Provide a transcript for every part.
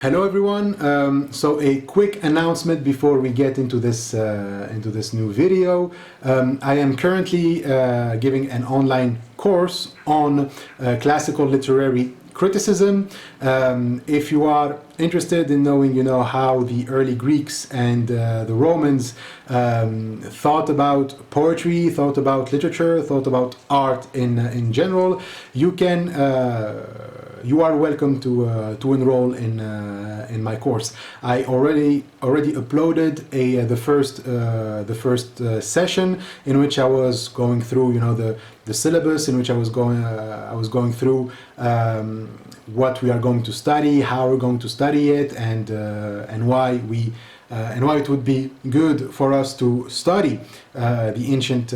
Hello everyone. So a quick announcement before we get into this new video. I am currently giving an online course on classical literary criticism. If you are interested in knowing, how the early Greeks and the Romans thought about poetry, thought about literature, thought about art in general, you are welcome to enroll in my course. I already uploaded the first session in which I was going through the syllabus, in which I was going through what we are going to study, how we're going to study it, and why it would be good for us to study the ancient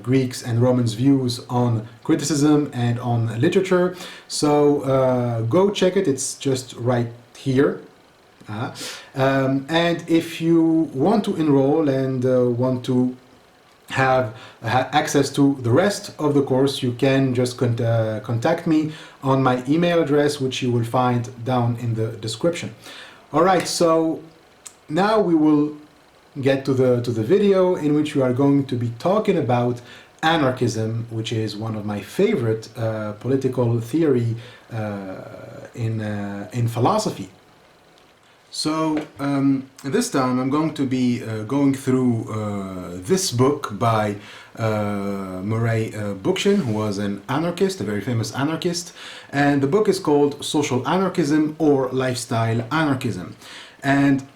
Greeks and Romans' views on criticism and on literature. So go check it, it's just right here. And if you want to enroll and want to have access to the rest of the course, you can just contact me on my email address, which you will find down in the description. All right, so now we will get to the video in which we are going to be talking about anarchism, which is one of my favorite political theory in philosophy. So this time I'm going to be going through this book by Murray Bookchin, who was an anarchist, a very famous anarchist, and the book is called Social Anarchism or Lifestyle Anarchism. And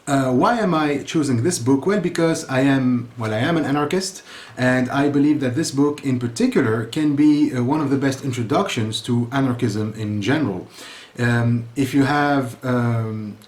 why am I choosing this book? Well, because I am an anarchist, and I believe that this book in particular can be one of the best introductions to anarchism in general. If you have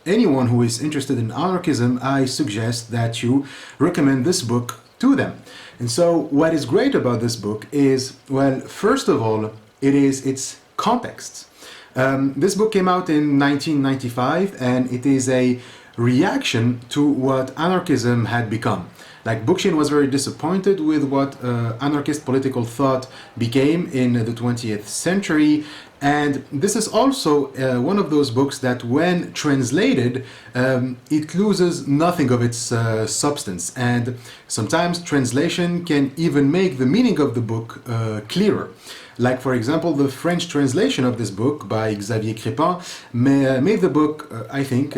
anyone who is interested in anarchism, I suggest that you recommend this book to them. And so what is great about this book is, well, first of all, it is its context. This book came out in 1995, and it is a reaction to what anarchism had become. Like, Bookchin was very disappointed with what anarchist political thought became in the 20th century, and this is also one of those books that when translated, it loses nothing of its substance, and sometimes translation can even make the meaning of the book clearer. Like, for example, the French translation of this book by Xavier Crépin made the book, I think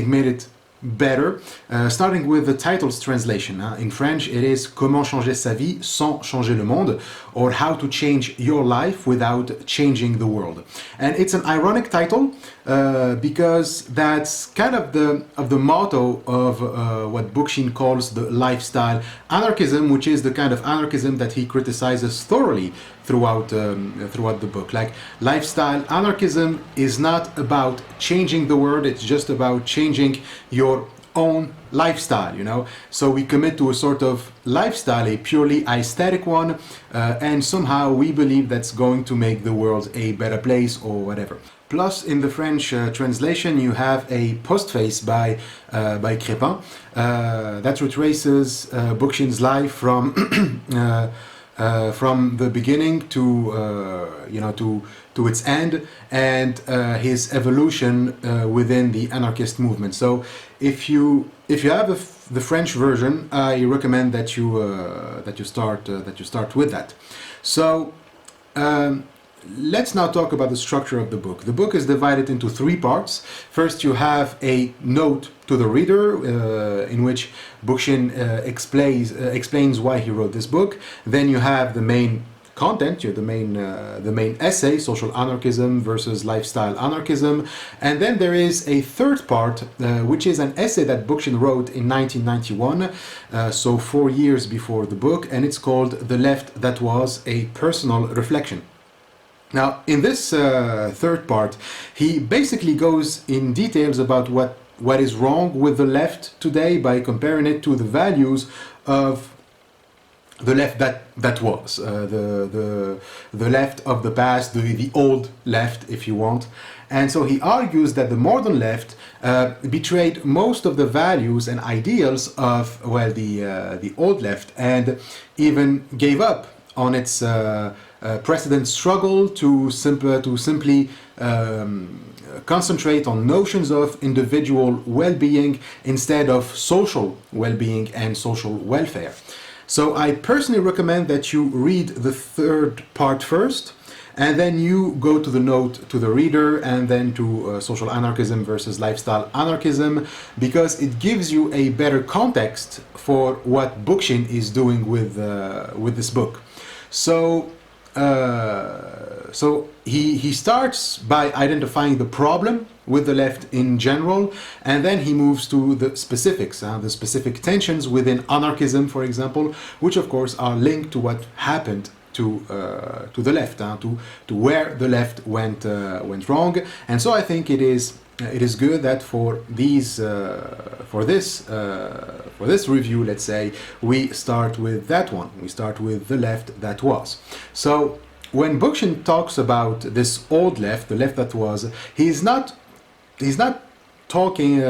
made it better, starting with the title's translation. In French, it is Comment changer sa vie sans changer le monde, or How to change your life without changing the world. And it's an ironic title because that's kind of the motto of what Bookchin calls the lifestyle anarchism, which is the kind of anarchism that he criticizes thoroughly throughout the book. Like, lifestyle anarchism is not about changing the world, it's just about changing your own lifestyle, So we commit to a sort of lifestyle, a purely aesthetic one, and somehow we believe that's going to make the world a better place or whatever. Plus, in the French translation, you have a postface by Crépin that retraces Bookchin's life from the beginning to its end, and his evolution within the anarchist movement. So if you have the French version, I recommend that you start with that. So let's now talk about the structure of the book. The book is divided into three parts. First, you have a note to the reader in which Bookchin explains why he wrote this book. Then you have the main content, the main essay, Social Anarchism versus Lifestyle Anarchism. And then there is a third part, which is an essay that Bookchin wrote in 1991, so 4 years before the book, and it's called The Left That Was, a Personal Reflection. Now, in this third part, he basically goes in details about what is wrong with the left today by comparing it to the values of the left that was, the left of the past, the old left, if you want. And so he argues that the modern left betrayed most of the values and ideals of, the old left, and even gave up on its precedent struggle to simply concentrate on notions of individual well-being instead of social well-being and social welfare. So I personally recommend that you read the third part first, and then you go to the note to the reader, and then to social anarchism versus lifestyle anarchism, because it gives you a better context for what Bookchin is doing with this book. So he starts by identifying the problem with the left in general, and then he moves to the specifics, the specific tensions within anarchism, for example, which of course are linked to what happened to the left, to where the left went wrong. And so I think it is good that for this review, let's say, we start with that one. We start with the left that was. So when Bookchin talks about this old left, the left that was, he's not talking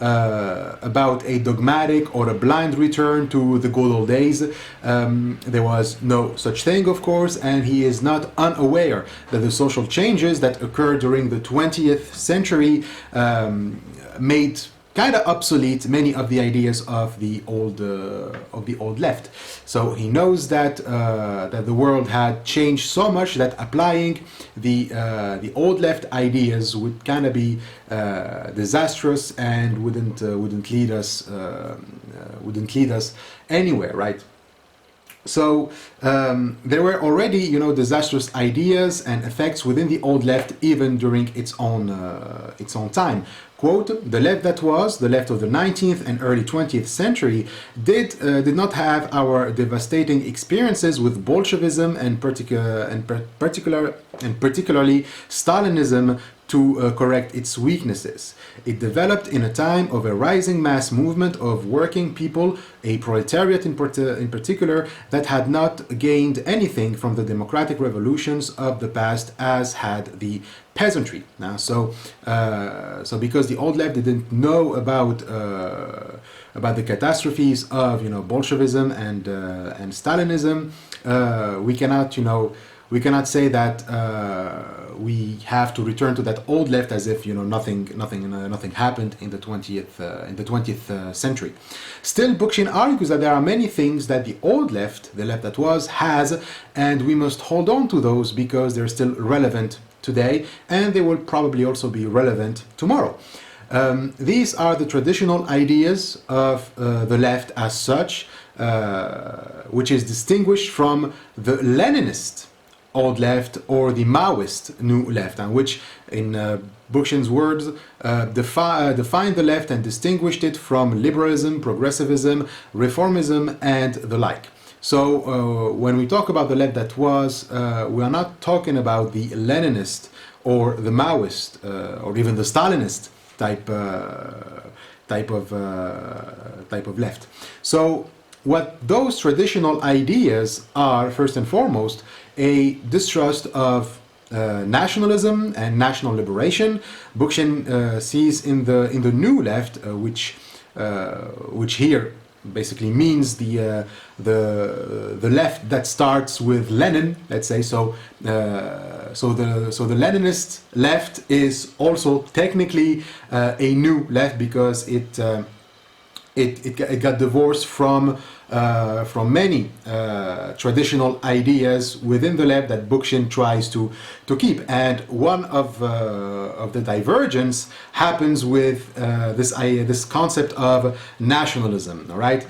about a dogmatic or a blind return to the good old days. There was no such thing, of course, and he is not unaware that the social changes that occurred during the 20th century made kind of obsolete many of the ideas of the old left. So he knows that the world had changed so much that applying the old left ideas would kind of be disastrous and wouldn't lead us anywhere, right? So there were already, disastrous ideas and effects within the old left even during its own time. Quote, the left that was, the left of the 19th and early 20th century, did not have our devastating experiences with Bolshevism and particularly Stalinism to correct its weaknesses. It developed in a time of a rising mass movement of working people, a proletariat in particular, that had not gained anything from the democratic revolutions of the past as had the peasantry. Now, so because the old left didn't know about the catastrophes of Bolshevism and Stalinism, we cannot say that we have to return to that old left as if nothing happened in the 20th century. Still, Bookchin argues that there are many things that the old left, the left that was, has, and we must hold on to those because they're still relevant today, and they will probably also be relevant tomorrow. These are the traditional ideas of the left as such, which is distinguished from the Leninist old left or the Maoist new left, and which, in Bookchin's words, defined the left and distinguished it from liberalism, progressivism, reformism, and the like. So when we talk about the left that was, we are not talking about the Leninist or the Maoist or even the Stalinist type of left. So what those traditional ideas are, first and foremost, a distrust of nationalism and national liberation. Bookchin sees in the new left, which here basically means the left that starts with Lenin, let's say. So the Leninist left is also technically a new left because it got divorced from many traditional ideas within the left that Bookchin tries to keep, and one of the divergence happens with this concept of nationalism. All right,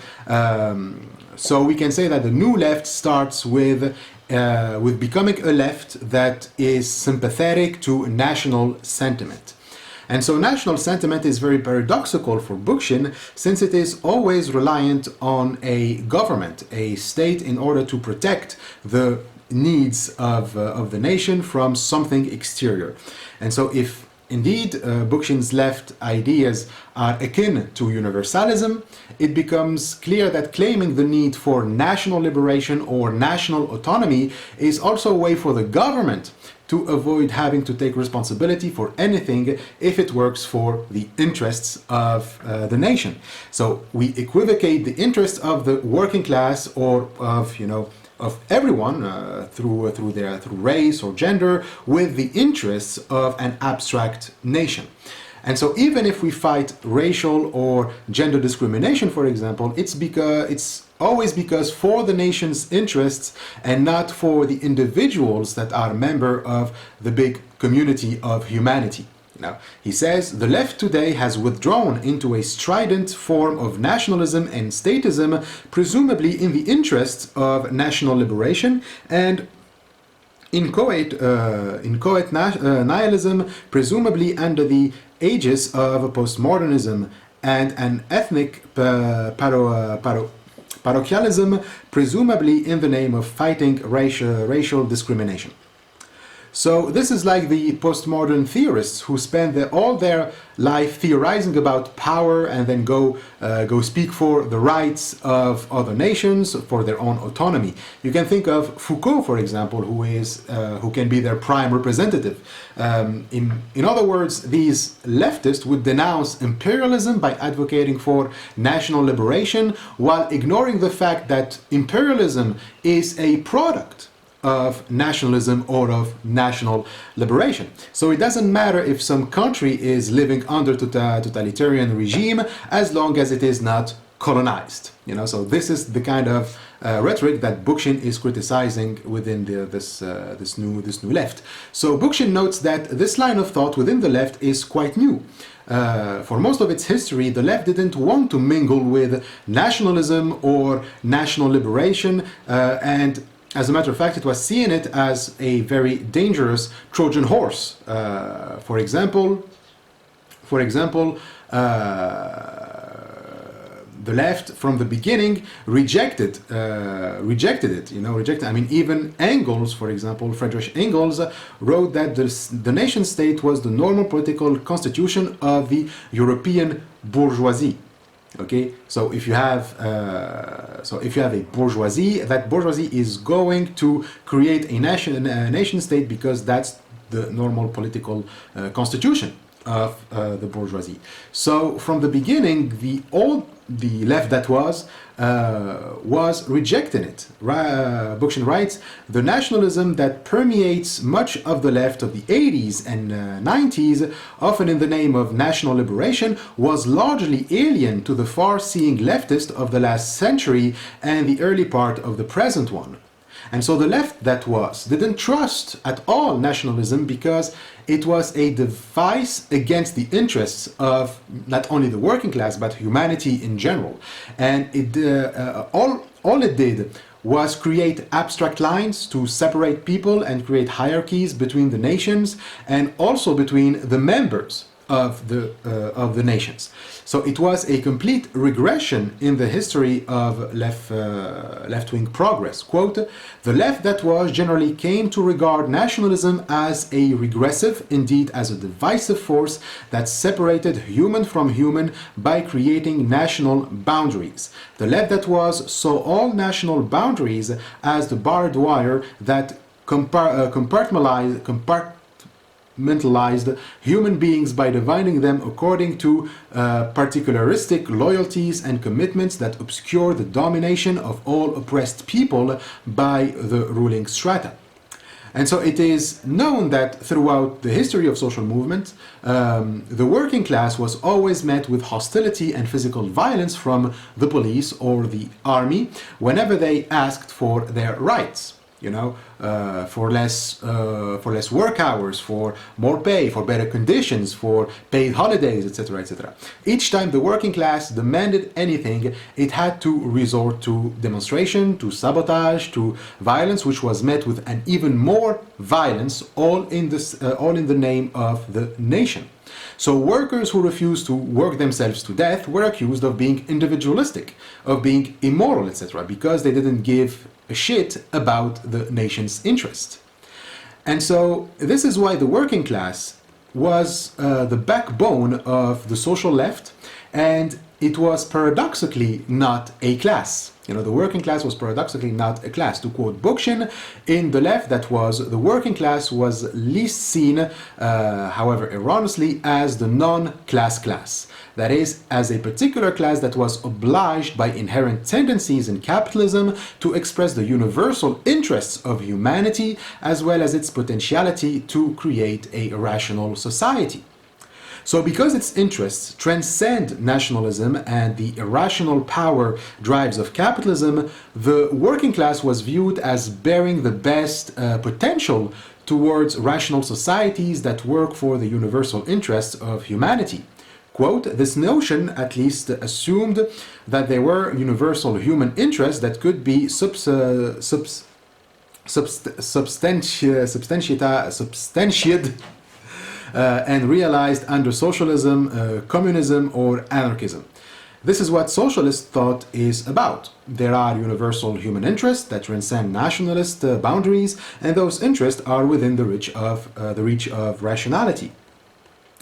so we can say that the new left starts with becoming a left that is sympathetic to national sentiment. And so national sentiment is very paradoxical for Bookchin, since it is always reliant on a government, a state, in order to protect the needs of the nation from something exterior. And so if indeed Bookchin's left ideas are akin to universalism, it becomes clear that claiming the need for national liberation or national autonomy is also a way for the government to avoid having to take responsibility for anything if it works for the interests of the nation. So we equivocate the interests of the working class or of of everyone through race or gender with the interests of an abstract nation. And so even if we fight racial or gender discrimination, for example, it's always because for the nation's interests and not for the individuals that are member of the big community of humanity. Now, he says, the left today has withdrawn into a strident form of nationalism and statism, presumably in the interests of national liberation, and inchoate nihilism, presumably under the aegis of postmodernism, and an ethnic parochialism, presumably in the name of fighting racial discrimination. So this is like the postmodern theorists who spend all their life theorizing about power and then go speak for the rights of other nations, for their own autonomy. You can think of Foucault, for example, who can be their prime representative. In other words, these leftists would denounce imperialism by advocating for national liberation while ignoring the fact that imperialism is a product of nationalism or of national liberation. So it doesn't matter if some country is living under totalitarian regime as long as it is not colonized. So this is the kind of rhetoric that Bookchin is criticizing within this new left. So Bookchin notes that this line of thought within the left is quite new. For most of its history, the left didn't want to mingle with nationalism or national liberation, and as a matter of fact, it was seeing it as a very dangerous Trojan horse. For example, the left from the beginning rejected it. I mean, even Engels, for example, Friedrich Engels, wrote that the nation state was the normal political constitution of the European bourgeoisie. Okay, so if you have a bourgeoisie, that bourgeoisie is going to create a nation state because that's the normal political constitution of the bourgeoisie. So from the beginning, the left that was rejecting it. Bookchin writes, the nationalism that permeates much of the left of the 80s and 90s, often in the name of national liberation, was largely alien to the far-seeing leftist of the last century and the early part of the present one. And so the left that didn't trust at all nationalism because it was a device against the interests of not only the working class but humanity in general. And all it did was create abstract lines to separate people and create hierarchies between the nations and also between the members of the nations. So it was a complete regression in the history of left-wing progress. Quote, the left that generally came to regard nationalism as a regressive, indeed as a divisive force that separated human from human by creating national boundaries. The left that saw all national boundaries as the barbed wire that compartmentalized human beings by dividing them according to particularistic loyalties and commitments that obscure the domination of all oppressed people by the ruling strata. And so it is known that throughout the history of social movement, the working class was always met with hostility and physical violence from the police or the army whenever they asked for their rights. For less work hours, for more pay, for better conditions, for paid holidays, etc., etc. Each time the working class demanded anything, it had to resort to demonstration, to sabotage, to violence, which was met with an even more violence, all in the name of the nation. So workers who refused to work themselves to death were accused of being individualistic, of being immoral, etc., because they didn't give a shit about the nation's interest. And so this is why the working class was the backbone of the social left, and it was paradoxically not a class. You know, the working class was paradoxically not a class. To quote Bookchin, in the left, that was, the working class was least seen, however erroneously, as the non-class class. That is, as a particular class that was obliged by inherent tendencies in capitalism to express the universal interests of humanity, as well as its potentiality to create a rational society. So because its interests transcend nationalism and the irrational power drives of capitalism, the working class was viewed as bearing the best potential towards rational societies that work for the universal interests of humanity. Quote, this notion at least assumed that there were universal human interests that could be substantiated and realized under socialism, communism, or anarchism. This is what socialist thought is about. There are universal human interests that transcend nationalist boundaries, and those interests are within the reach of rationality.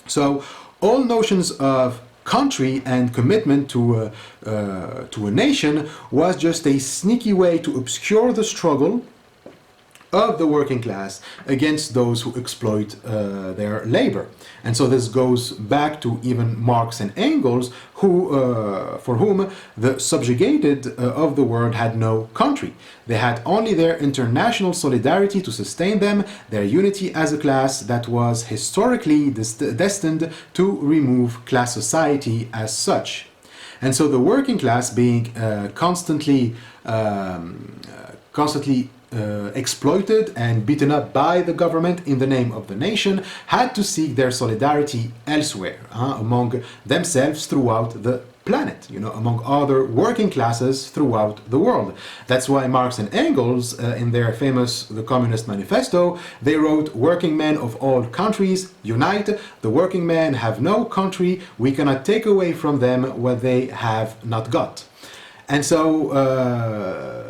So, all notions of country and commitment to a nation was just a sneaky way to obscure the struggle of the working class against those who exploit their labor. And so this goes back to even Marx and Engels, who, for whom the subjugated of the world had no country. They had only their international solidarity to sustain them, their unity as a class that was historically destined to remove class society as such. And so the working class, being constantly exploited and beaten up by the government in the name of the nation, had to seek their solidarity elsewhere, among themselves throughout the planet, you know, among other working classes throughout the world. That's why Marx and Engels, in their famous The Communist Manifesto, they wrote, working men of all countries, unite, the working men have no country, we cannot take away from them what they have not got. And so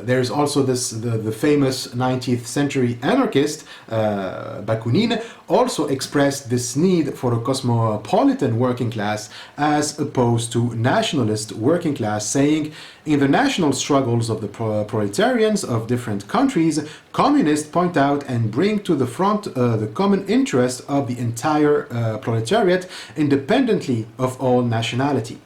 there's also the famous 19th century anarchist, Bakunin, also expressed this need for a cosmopolitan working class as opposed to nationalist working class, saying, in the national struggles of the proletarians of different countries, communists point out and bring to the front the common interest of the entire proletariat, independently of all nationality.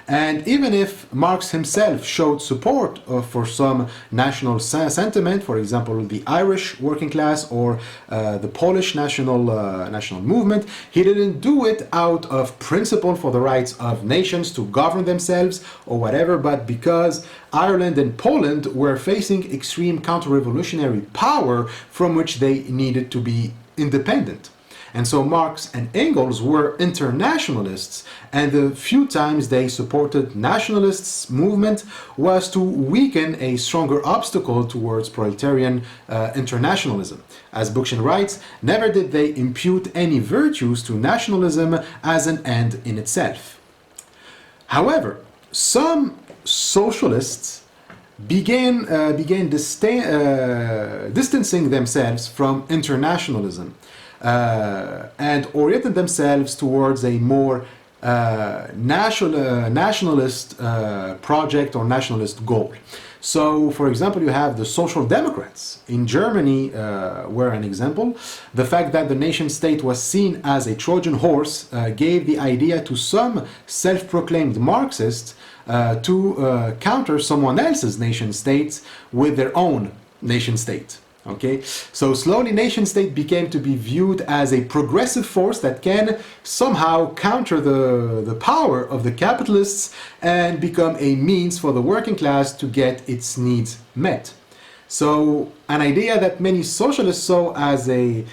And even if Marx himself showed support for some national sentiment, for example, the Irish working class or the Polish national movement, he didn't do it out of principle for the rights of nations to govern themselves or whatever, but because Ireland and Poland were facing extreme counter-revolutionary power from which they needed to be independent. And so Marx and Engels were internationalists, and the few times they supported nationalists' movement was to weaken a stronger obstacle towards proletarian internationalism. As Bookchin writes, never did they impute any virtues to nationalism as an end in itself. However, some socialists began distancing themselves from internationalism and oriented themselves towards a more nationalist project or nationalist goal. So, for example, you have the Social Democrats. In Germany, were an example. The fact that the nation-state was seen as a Trojan horse gave the idea to some self-proclaimed Marxists to counter someone else's nation-state with their own nation-state. Okay, so slowly nation-state became to be viewed as a progressive force that can somehow counter the power of the capitalists and become a means for the working class to get its needs met. So an idea that many socialists saw as a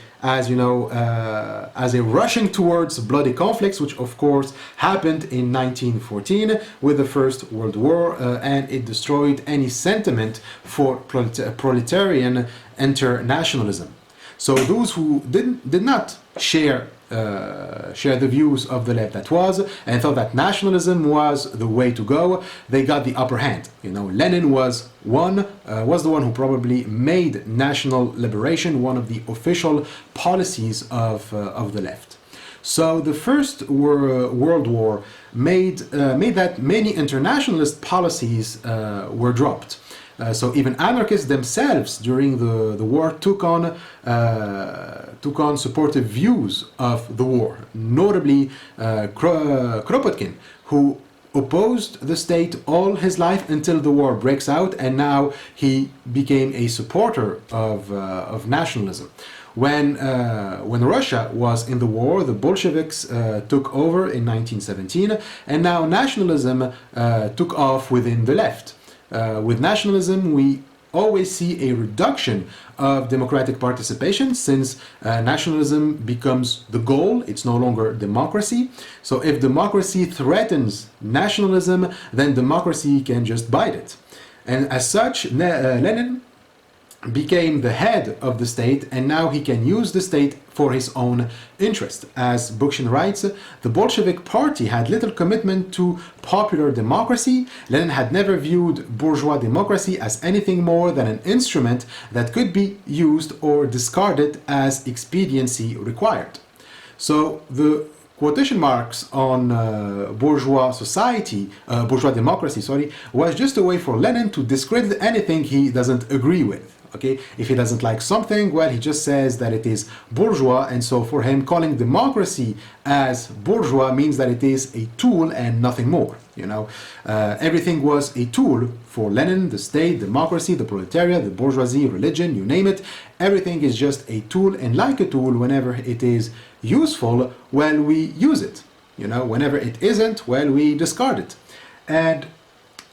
rushing towards bloody conflicts, which of course happened in 1914 with the First World War, and it destroyed any sentiment for proletarian internationalism. So those who did not share the views of the left that was, and thought that nationalism was the way to go, they got the upper hand. You know, Lenin was the one who probably made national liberation one of the official policies of the left. So the First World War made that many internationalist policies were dropped. So even anarchists themselves during the war took on supportive views of the war, notably Kropotkin, who opposed the state all his life until the war breaks out, and now he became a supporter of nationalism. When Russia was in the war, the Bolsheviks took over in 1917, and now nationalism took off within the left. With nationalism, we always see a reduction of democratic participation, since nationalism becomes the goal. It's no longer democracy. So if democracy threatens nationalism, then democracy can just bite it. And as such, Lenin became the head of the state, and now he can use the state for his own interest. As Bookchin writes, the Bolshevik party had little commitment to popular democracy. Lenin had never viewed bourgeois democracy as anything more than an instrument that could be used or discarded as expediency required. So the quotation marks on bourgeois society, bourgeois democracy, was just a way for Lenin to discredit anything he doesn't agree with. Okay, if he doesn't like something, well, he just says that it is bourgeois, and so for him, calling democracy as bourgeois means that it is a tool and nothing more. You know, everything was a tool for Lenin: the state, democracy, the proletariat, the bourgeoisie, religion, you name it. Everything is just a tool, and like a tool, whenever it is useful, well, we use it. You know, whenever it isn't, well, we discard it. And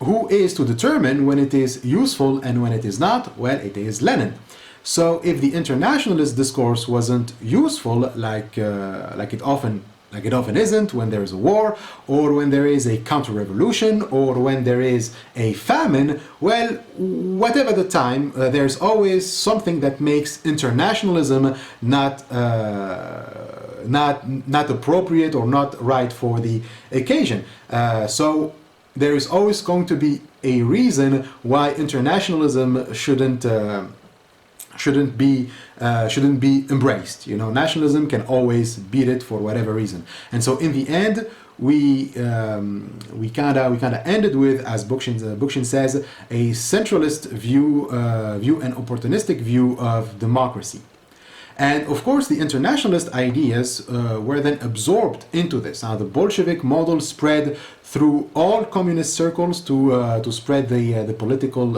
who is to determine when it is useful and when it is not? Well, it is Lenin. So if the internationalist discourse wasn't useful, like it often isn't when there is a war, or when there is a counter-revolution, or when there is a famine, well, whatever the time, there's always something that makes internationalism not appropriate or not right for the occasion. So there is always going to be a reason why internationalism shouldn't be embraced. You know, nationalism can always beat it for whatever reason. And so in the end, we kind of ended with, as Bookchin says, a centralist view, an opportunistic view of democracy. And of course, the internationalist ideas were then absorbed into this. Now, the Bolshevik model spread through all communist circles to spread the political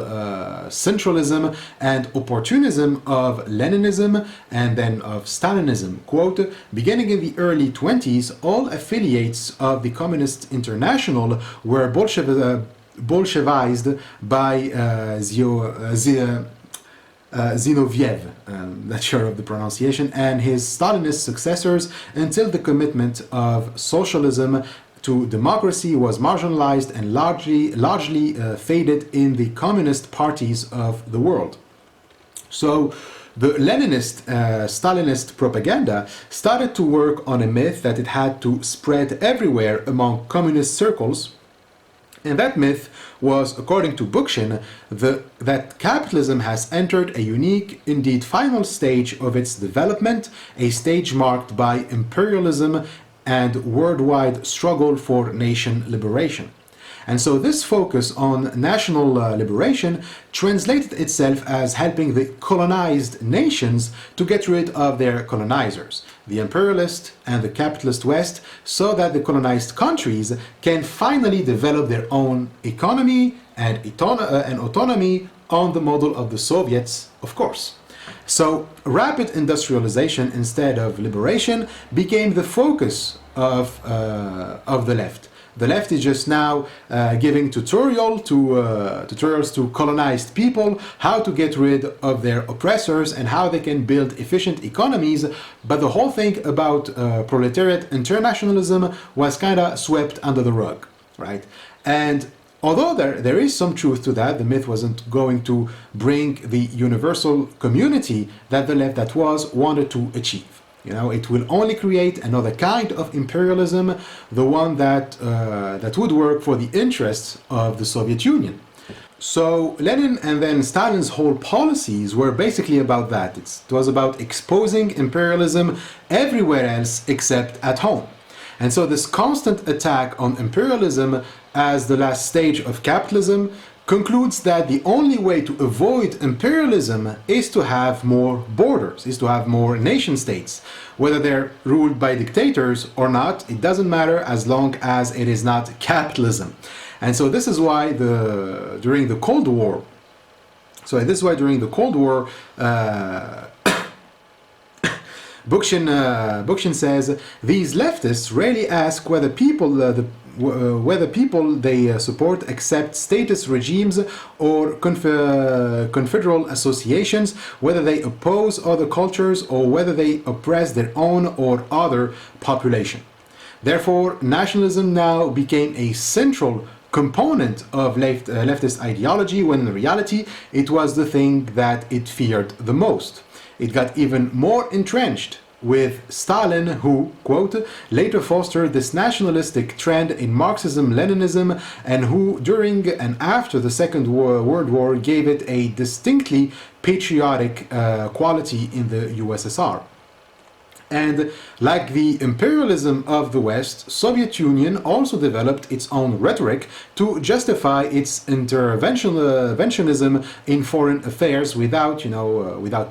centralism and opportunism of Leninism and then of Stalinism. Quote, beginning in the early 20s, all affiliates of the Communist International were Bolshevized by Zinoviev, not sure of the pronunciation, and his Stalinist successors, until the commitment of socialism to democracy was marginalized and largely faded in the communist parties of the world. So the Leninist, Stalinist propaganda started to work on a myth that it had to spread everywhere among communist circles. And that myth was, according to Bookchin, that capitalism has entered a unique, indeed final stage of its development, a stage marked by imperialism and worldwide struggle for nation liberation. And so this focus on national liberation translated itself as helping the colonized nations to get rid of their colonizers, the imperialist and the capitalist West, so that the colonized countries can finally develop their own economy and autonomy on the model of the Soviets, of course. So rapid industrialization instead of liberation became the focus of the left. The left is just now giving tutorials to colonized people how to get rid of their oppressors and how they can build efficient economies. But the whole thing about proletariat internationalism was kind of swept under the rug, right? And although there is some truth to that, the myth wasn't going to bring the universal community that the left wanted to achieve. You know, it will only create another kind of imperialism, the one that would work for the interests of the Soviet Union. So Lenin and then Stalin's whole policies were basically about that. It was about exposing imperialism everywhere else except at home. And so this constant attack on imperialism as the last stage of capitalism concludes that the only way to avoid imperialism is to have more borders, is to have more nation states. Whether they're ruled by dictators or not, it doesn't matter as long as it is not capitalism. And so this is why during the Cold War, Bookchin says, these leftists rarely ask whether people they support accept statist regimes or confederal associations, whether they oppose other cultures or whether they oppress their own or other population. Therefore, nationalism now became a central component of leftist ideology, when in reality it was the thing that it feared the most. It got even more entrenched with Stalin, who, quote, later fostered this nationalistic trend in Marxism-Leninism, and who, during and after the Second World War, gave it a distinctly patriotic quality in the USSR. And like the imperialism of the West, Soviet Union also developed its own rhetoric to justify its interventionism in foreign affairs without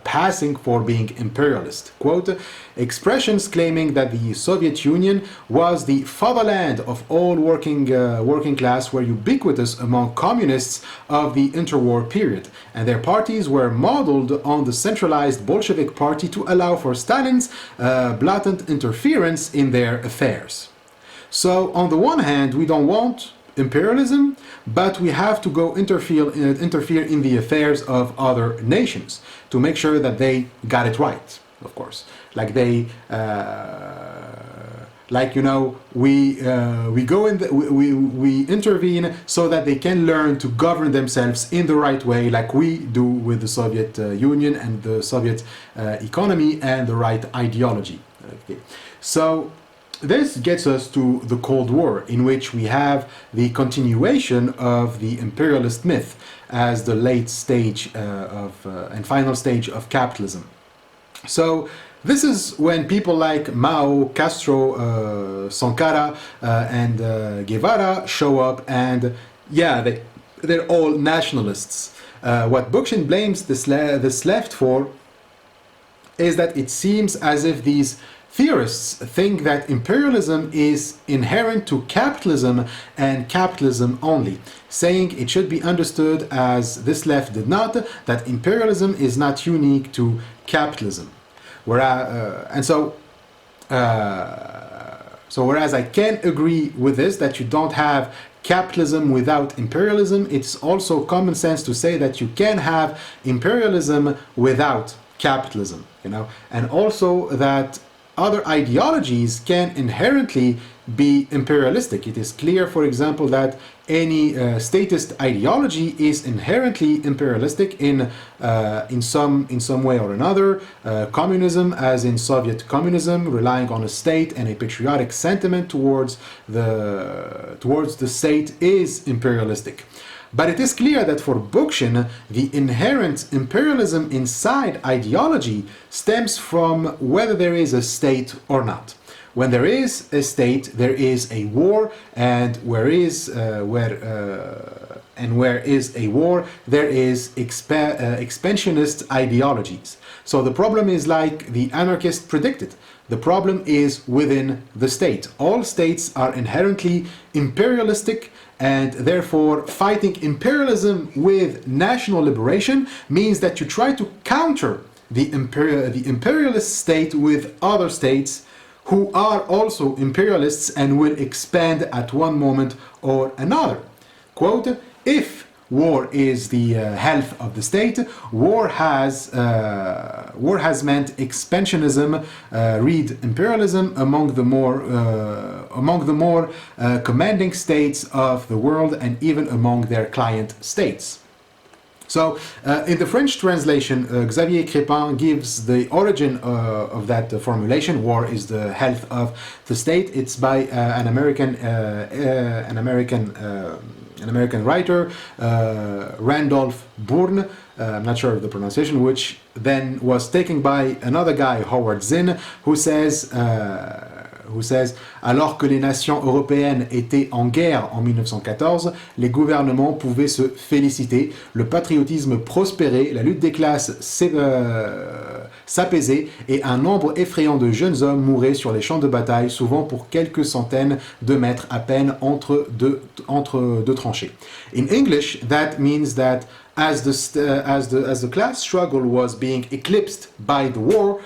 passing for being imperialist. Quote, expressions claiming that the Soviet Union was the fatherland of all working class were ubiquitous among communists of the interwar period, and their parties were modeled on the centralized Bolshevik party to allow for Stalin's blatant interference in their affairs. So on the one hand, we don't want imperialism, but we have to go interfere in the affairs of other nations to make sure that they got it right, of course. Like they, we intervene so that they can learn to govern themselves in the right way, like we do with the Soviet Union and the Soviet economy and the right ideology. Okay. So this gets us to the Cold War, in which we have the continuation of the imperialist myth as the late stage and final stage of capitalism. So this is when people like Mao, Castro, Sankara, and Guevara show up, and yeah, they're all nationalists. What Bookchin blames this left for is that it seems as if these theorists think that imperialism is inherent to capitalism and capitalism only, saying it should be understood, as this left did not, that imperialism is not unique to capitalism. Whereas I can agree with this, that you don't have capitalism without imperialism, it's also common sense to say that you can have imperialism without capitalism, and also that other ideologies can inherently be imperialistic. It is clear, for example, that any statist ideology is inherently imperialistic in some way or another. Communism, as in Soviet communism, relying on a state and a patriotic sentiment towards the state, is imperialistic. But it is clear that for Bookchin, the inherent imperialism inside ideology stems from whether there is a state or not. When there is a state, there is a war, and where is a war, there is expansionist ideologies. So the problem is like the anarchist predicted. The problem is within the state. All states are inherently imperialistic, and therefore fighting imperialism with national liberation means that you try to counter the imperialist state with other states who are also imperialists and will expand at one moment or another. Quote, if war is the health of the state, war has meant expansionism, read imperialism, among the more commanding states of the world, and even among their client states. So, in the French translation, Xavier Crépin gives the origin of that formulation. War is the health of the state. It's by an American writer, Randolph Bourne. I'm not sure of the pronunciation, which then was taken by another guy, Howard Zinn, who says who says « Alors que les nations européennes étaient en guerre en 1914, les gouvernements pouvaient se féliciter, le patriotisme prospérait, la lutte des classes s'apaisait et un nombre effrayant de jeunes hommes mouraient sur les champs de bataille, souvent pour quelques centaines de mètres à peine entre deux tranchées. » In English, that means that as the class struggle was being eclipsed by the war,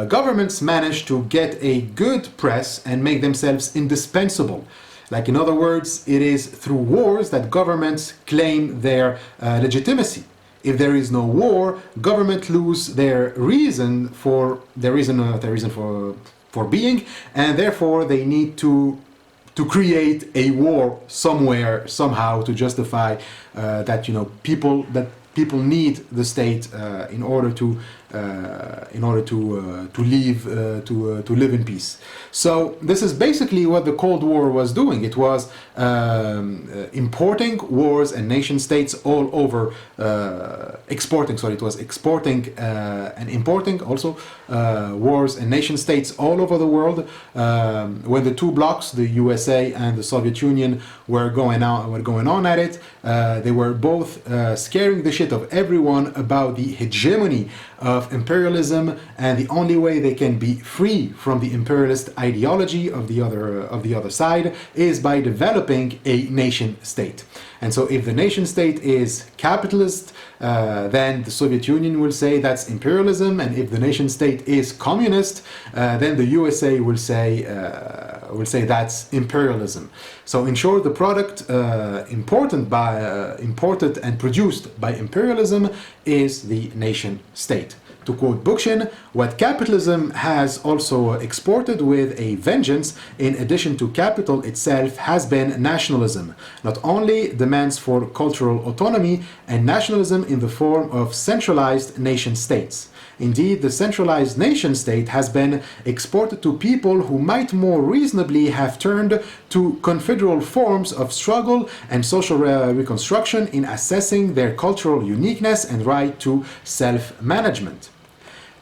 governments managed to get a good press and make themselves indispensable. Like, in other words, it is through wars that governments claim their legitimacy. If there is no war, government lose their reason for being, and therefore they need to create a war somewhere, somehow, to justify that people need the state in order to live in peace. So this is basically what the Cold War was doing. It was importing wars and nation states all over, exporting and importing also wars and nation states all over the world. When the two blocs, the USA and the Soviet Union, were going on at it, they were both scaring the shit of everyone about the hegemony of imperialism, and the only way they can be free from the imperialist ideology of the other side is by developing a nation state. And so if the nation state is capitalist, then the Soviet Union will say that's imperialism, and if the nation state is communist, then the USA will say that's imperialism. So in short, the product imported and produced by imperialism is the nation state. To quote Bookchin, what capitalism has also exported with a vengeance, in addition to capital itself, has been nationalism. Not only demands for cultural autonomy and nationalism in the form of centralized nation states. Indeed, the centralized nation state has been exported to people who might more reasonably have turned to confederal forms of struggle and social reconstruction in assessing their cultural uniqueness and right to self-management.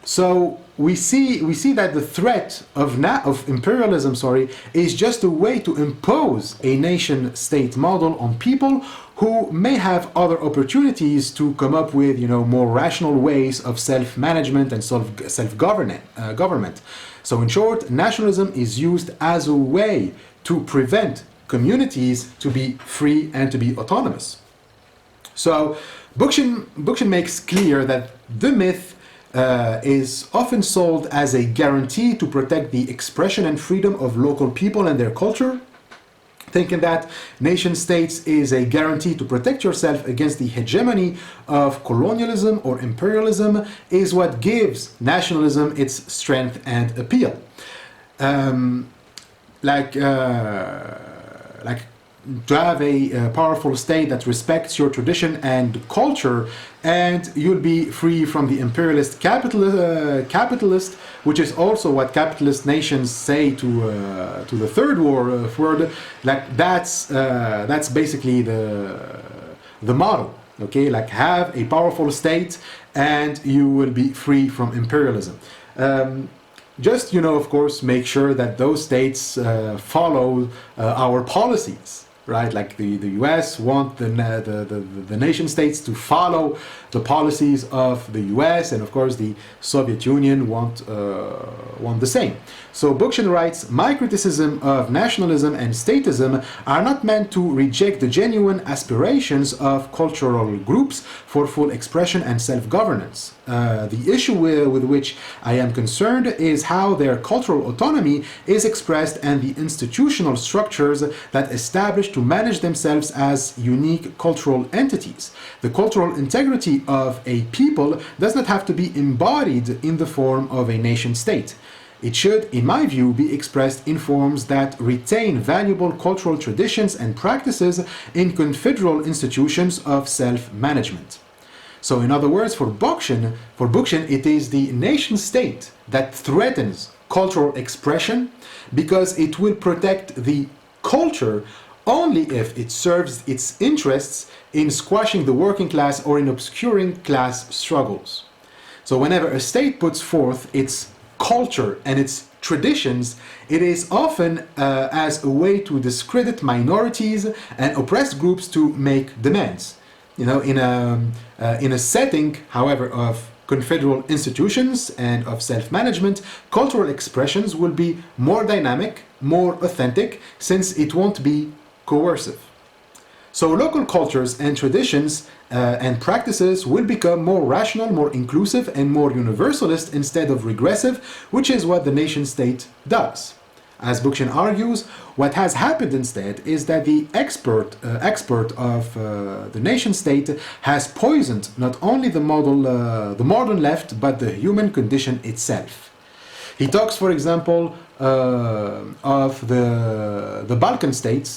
So we see that the threat of imperialism, is just a way to impose a nation-state model on people who may have other opportunities to come up with, more rational ways of self-management and self-government. So in short, nationalism is used as a way to prevent communities to be free and to be autonomous. So Bookchin makes clear that the myth is often sold as a guarantee to protect the expression and freedom of local people and their culture, thinking that nation states is a guarantee to protect yourself against the hegemony of colonialism or imperialism is what gives nationalism its strength and appeal. Like to have a powerful state that respects your tradition and culture, and you'll be free from the imperialist capitalist, which is also what capitalist nations say to the third world. Like that's basically the model. Okay, like have a powerful state, and you will be free from imperialism. Just of course, make sure that those states follow our policies. Right, like the U.S. want the nation states to follow the policies of the U.S. and of course the Soviet Union want the same. So Bookchin writes, my criticism of nationalism and statism are not meant to reject the genuine aspirations of cultural groups for full expression and self-governance. The issue with which I am concerned is how their cultural autonomy is expressed and the institutional structures that establish to manage themselves as unique cultural entities. The cultural integrity of a people does not have to be embodied in the form of a nation state. It should, in my view, be expressed in forms that retain valuable cultural traditions and practices in confederal institutions of self-management. So in other words, for Bookchin, it is the nation state that threatens cultural expression because it will protect the culture only if it serves its interests in squashing the working class or in obscuring class struggles. So whenever a state puts forth its culture and its traditions, it is often as a way to discredit minorities and oppressed groups to make demands. In a setting, however, of confederal institutions and of self-management, cultural expressions will be more dynamic, more authentic, since it won't be coercive. So local cultures and traditions and practices will become more rational, more inclusive, and more universalist instead of regressive, which is what the nation-state does. As Bookchin argues, what has happened instead is that the expert of the nation-state has poisoned not only the modern left, but the human condition itself. He talks, for example, of the Balkan states.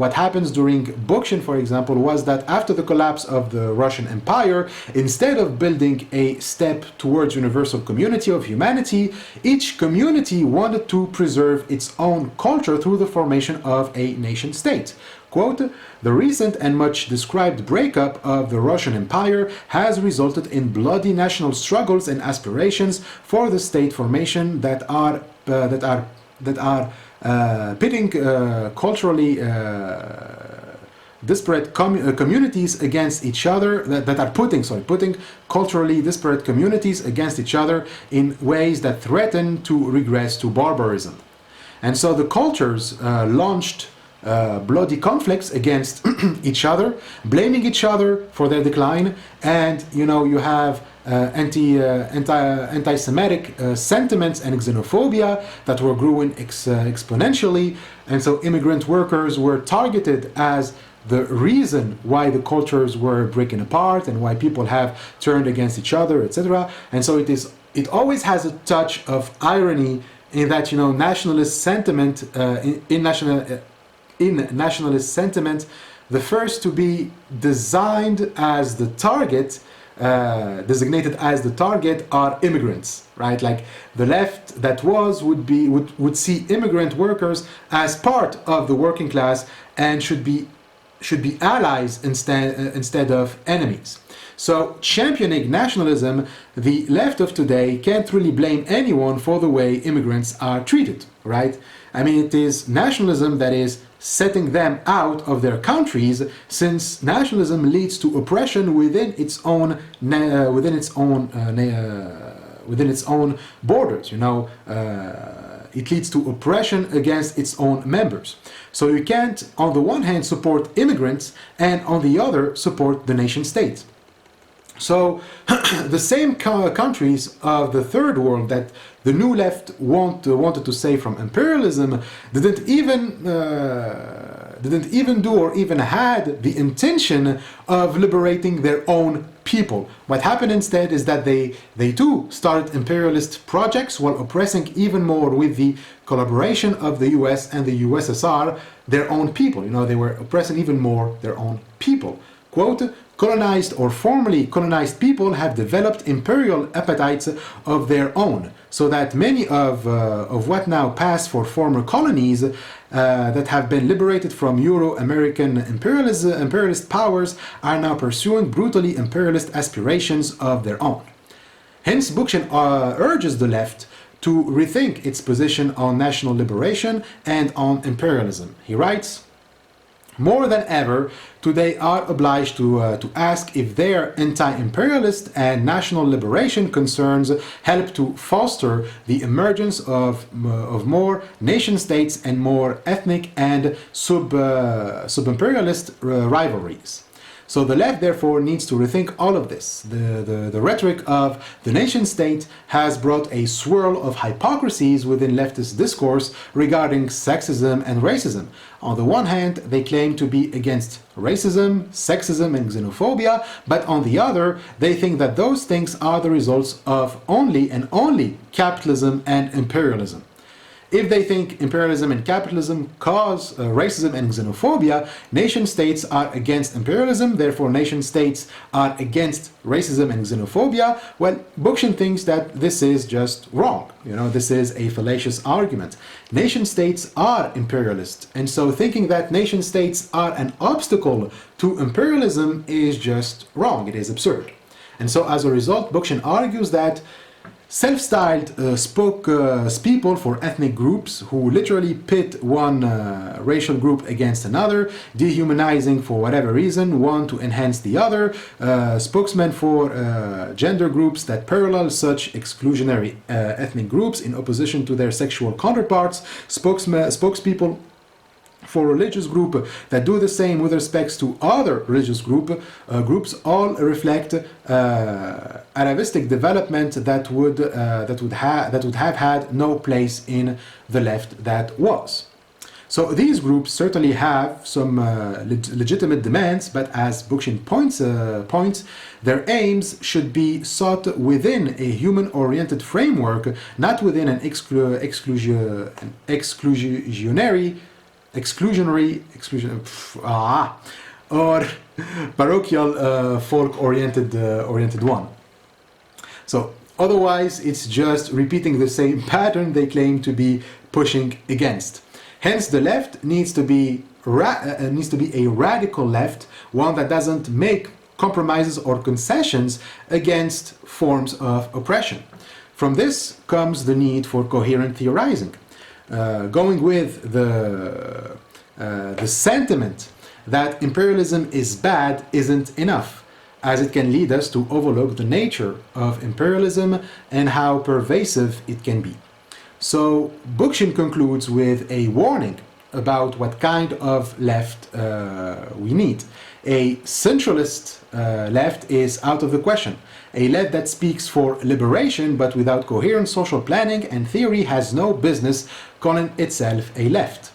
What happens during Bookchin, for example, was that after the collapse of the Russian Empire, instead of building a step towards universal community of humanity, each community wanted to preserve its own culture through the formation of a nation-state. Quote, "The recent and much described breakup of the Russian Empire has resulted in bloody national struggles and aspirations for the state formation that are pitting culturally disparate communities against each other, that are putting culturally disparate communities against each other in ways that threaten to regress to barbarism." And so the cultures launched bloody conflicts against each other, blaming each other for their decline, and you have anti-Semitic sentiments and xenophobia that were growing exponentially, and so immigrant workers were targeted as the reason why the cultures were breaking apart and why people have turned against each other, etc. And so it always has a touch of irony in that nationalist sentiment in nationalist sentiment, the first to be designed as the target, designated as the target, are immigrants, right? Like the left that would see immigrant workers as part of the working class and should be allies instead of enemies. So championing nationalism, the left of today can't really blame anyone for the way immigrants are treated, right? I mean, it is nationalism that is setting them out of their countries, since nationalism leads to oppression within its own borders. It leads to oppression against its own members. So you can't, on the one hand, support immigrants and on the other support the nation state. So the same countries of the third world that the new left wanted to save from imperialism didn't even do or even had the intention of liberating their own people. What happened instead is that they too started imperialist projects while oppressing even more, with the collaboration of the US and the USSR, their own people. They were oppressing even more their own people. Quote, "Colonized or formerly colonized people have developed imperial appetites of their own, so that many of what now pass for former colonies that have been liberated from Euro-American imperialist powers are now pursuing brutally imperialist aspirations of their own." Hence, Bookchin urges the left to rethink its position on national liberation and on imperialism. He writes, "More than ever, today are obliged to ask if their anti-imperialist and national liberation concerns help to foster the emergence of more nation-states and more ethnic and sub-imperialist rivalries." So the left, therefore, needs to rethink all of this. The rhetoric of the nation-state has brought a swirl of hypocrisies within leftist discourse regarding sexism and racism. On the one hand, they claim to be against racism, sexism, and xenophobia, but on the other, they think that those things are the results of only capitalism and imperialism. If they think imperialism and capitalism cause racism and xenophobia, nation-states are against imperialism, therefore nation-states are against racism and xenophobia. Well, Bookchin thinks that this is just wrong. This is a fallacious argument. Nation-states are imperialist, and so thinking that nation-states are an obstacle to imperialism is just wrong. It is absurd. And so as a result, Bookchin argues that self-styled spokespeople for ethnic groups who literally pit one racial group against another, dehumanizing for whatever reason one to enhance the other, spokesmen for gender groups that parallel such exclusionary ethnic groups in opposition to their sexual counterparts, spokespeople for religious group that do the same with respects to other religious groups, all reflect atavistic development that would have had no place in the left that was. So these groups certainly have some legitimate demands, but as Bookchin points, their aims should be sought within a human-oriented framework, not within an or parochial folk-oriented one. So otherwise, it's just repeating the same pattern they claim to be pushing against. Hence, the left needs to be a radical left, one that doesn't make compromises or concessions against forms of oppression. From this comes the need for coherent theorizing. Going with the sentiment that imperialism is bad isn't enough, as it can lead us to overlook the nature of imperialism and how pervasive it can be. So Bookchin concludes with a warning about what kind of left we need. A centralist left is out of the question. A left that speaks for liberation but without coherent social planning and theory has no business calling itself a left.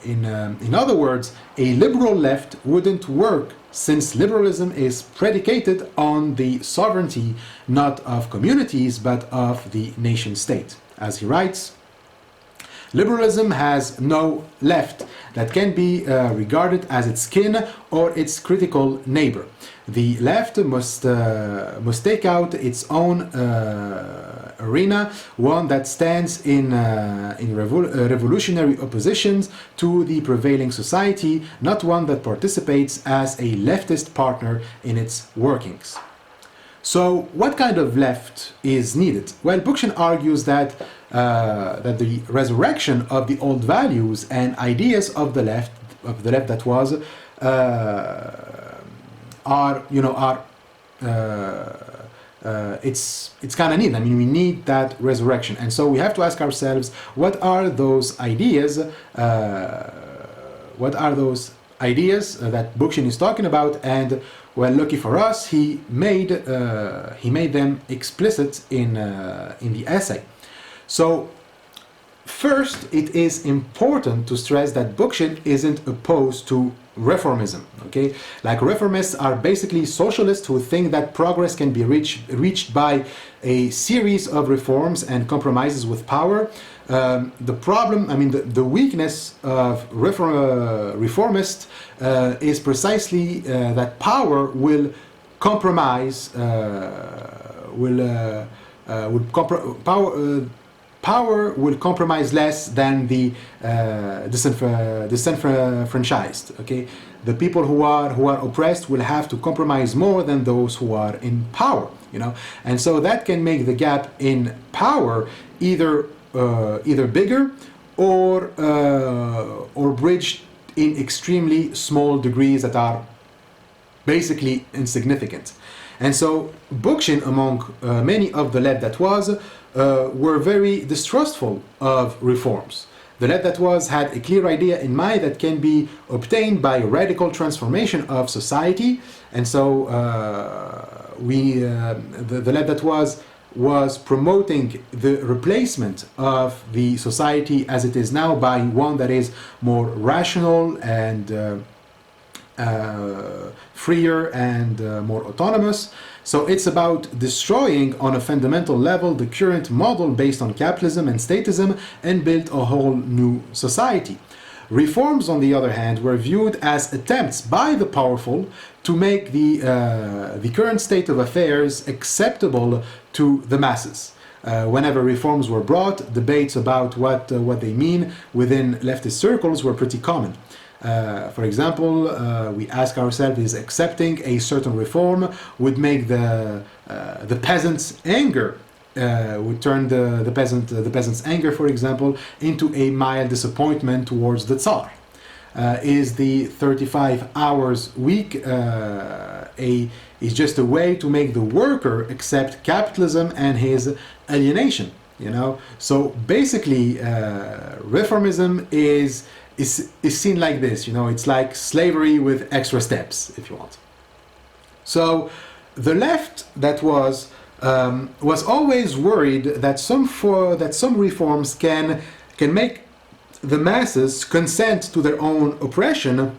In other words, a liberal left wouldn't work since liberalism is predicated on the sovereignty not of communities but of the nation state. As he writes, liberalism has no left that can be regarded as its kin or its critical neighbor. The left must take out its own arena, one that stands in revolutionary opposition to the prevailing society, not one that participates as a leftist partner in its workings. So, what kind of left is needed? Well, Bookchin argues that the resurrection of the old values and ideas of the left that was it's kind of neat. I mean, we need that resurrection, and so we have to ask ourselves, what are those ideas? What are those ideas that Bookchin is talking about? And well, lucky for us, he made them explicit in the essay. So, first, it is important to stress that Bookchin isn't opposed to reformism. Okay, like reformists are basically socialists who think that progress can be reached by a series of reforms and compromises with power. The problem, I mean, the weakness of reformists is precisely that power will compromise. Power will compromise less than the disenfranchised. Okay, the people who are oppressed will have to compromise more than those who are in power. You know, and so that can make the gap in power either bigger or bridged in extremely small degrees that are basically insignificant. And so Bookchin, among many of the left that was, were very distrustful of reforms. The left that was had a clear idea in mind that can be obtained by radical transformation of society, and so the left that was promoting the replacement of the society as it is now by one that is more rational and freer and more autonomous. So it's about destroying on a fundamental level the current model based on capitalism and statism and build a whole new society. Reforms, on the other hand, were viewed as attempts by the powerful to make the current state of affairs acceptable to the masses. Whenever reforms were brought, debates about what they mean within leftist circles were pretty common. For example, we ask ourselves, is accepting a certain reform would make the peasants' anger, would turn the peasants' anger, for example, into a mild disappointment towards the Tsar? Is the 35 hours week is just a way to make the worker accept capitalism and his alienation? You know, so basically, reformism is seen like this. You know, it's like slavery with extra steps, if you want. So the left that was always worried that some reforms can make the masses consent to their own oppression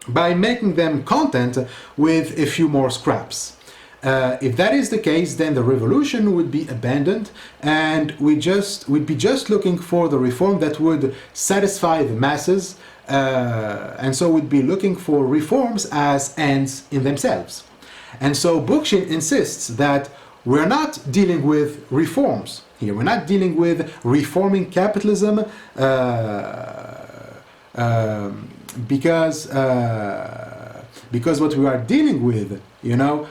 by making them content with a few more scraps. If that is the case, then the revolution would be abandoned, and we'd be just looking for the reform that would satisfy the masses, and so we'd be looking for reforms as ends in themselves. And so Bookchin insists that we're not dealing with reforms here. We're not dealing with reforming capitalism because what we are dealing with, you know,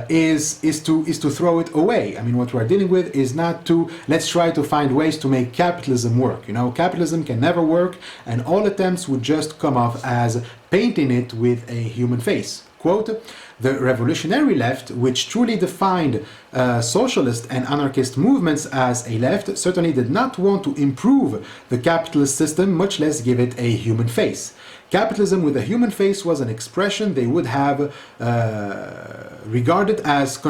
is to throw it away. I mean, what we are dealing with is not to let's try to find ways to make capitalism work. You know, capitalism can never work, and all attempts would just come off as painting it with a human face. Quote, the revolutionary left, which truly defined socialist and anarchist movements as a left, certainly did not want to improve the capitalist system, much less give it a human face. Capitalism with a human face was an expression they would have regarded as a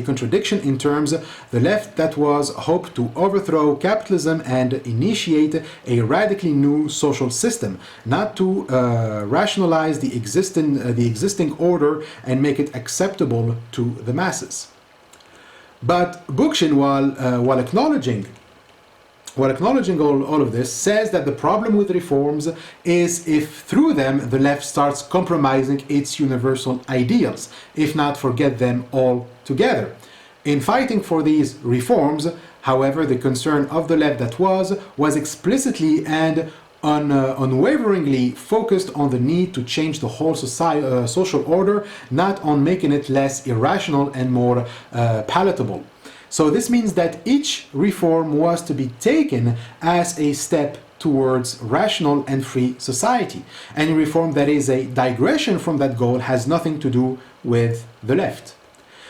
contradiction in terms the left that was hoped to overthrow capitalism and initiate a radically new social system, not to rationalize the existing order and make it acceptable to the masses. But Bookchin, while acknowledging all of this, says that the problem with reforms is if through them the left starts compromising its universal ideals, if not forget them altogether. In fighting for these reforms, however, the concern of the left that was explicitly and unwaveringly focused on the need to change the whole social order, not on making it less irrational and more palatable. So this means that each reform was to be taken as a step towards rational and free society. Any reform that is a digression from that goal has nothing to do with the left.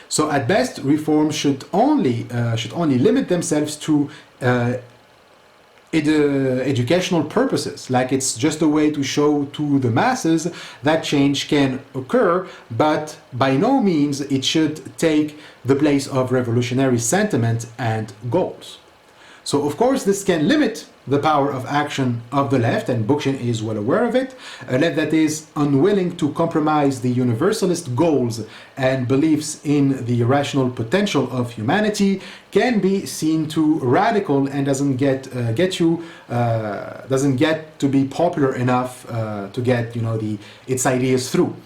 So at best, reforms should only limit themselves to educational purposes, like it's just a way to show to the masses that change can occur, but by no means it should take the place of revolutionary sentiment and goals. So of course this can limit the power of action of the left, and Bookchin is well aware of it. A left that is unwilling to compromise the universalist goals and beliefs in the rational potential of humanity can be seen to radical and doesn't get to be popular enough to get its ideas through.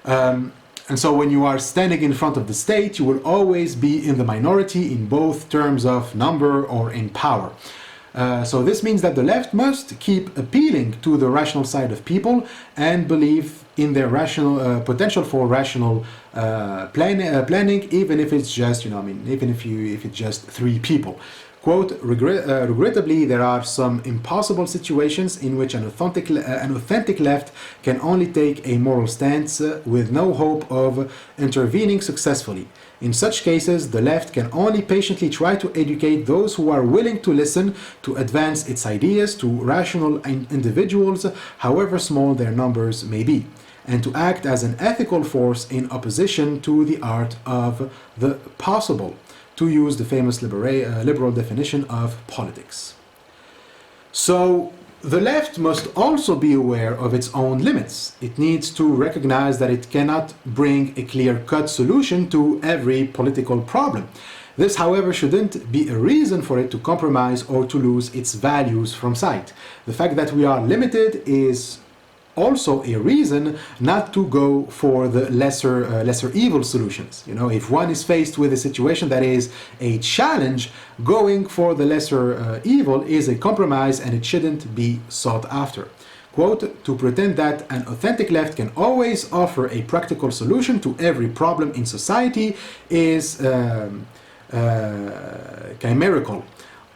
And so when you are standing in front of the state, you will always be in the minority in both terms of number or in power. So this means that the left must keep appealing to the rational side of people and believe in their rational potential for rational planning, even if it's just if it's just 3 people. Quote, regrettably, there are some impossible situations in which an authentic left can only take a moral stance with no hope of intervening successfully. In such cases, the left can only patiently try to educate those who are willing to listen, to advance its ideas to rational individuals, however small their numbers may be, and to act as an ethical force in opposition to the art of the possible, to use the famous liberal definition of politics. So, the left must also be aware of its own limits. It needs to recognize that it cannot bring a clear-cut solution to every political problem. This, however, shouldn't be a reason for it to compromise or to lose its values from sight. The fact that we are limited is also a reason not to go for the lesser evil solutions. If one is faced with a situation that is a challenge, going for the lesser evil is a compromise and it shouldn't be sought after. Quote, to pretend that an authentic left can always offer a practical solution to every problem in society is chimerical,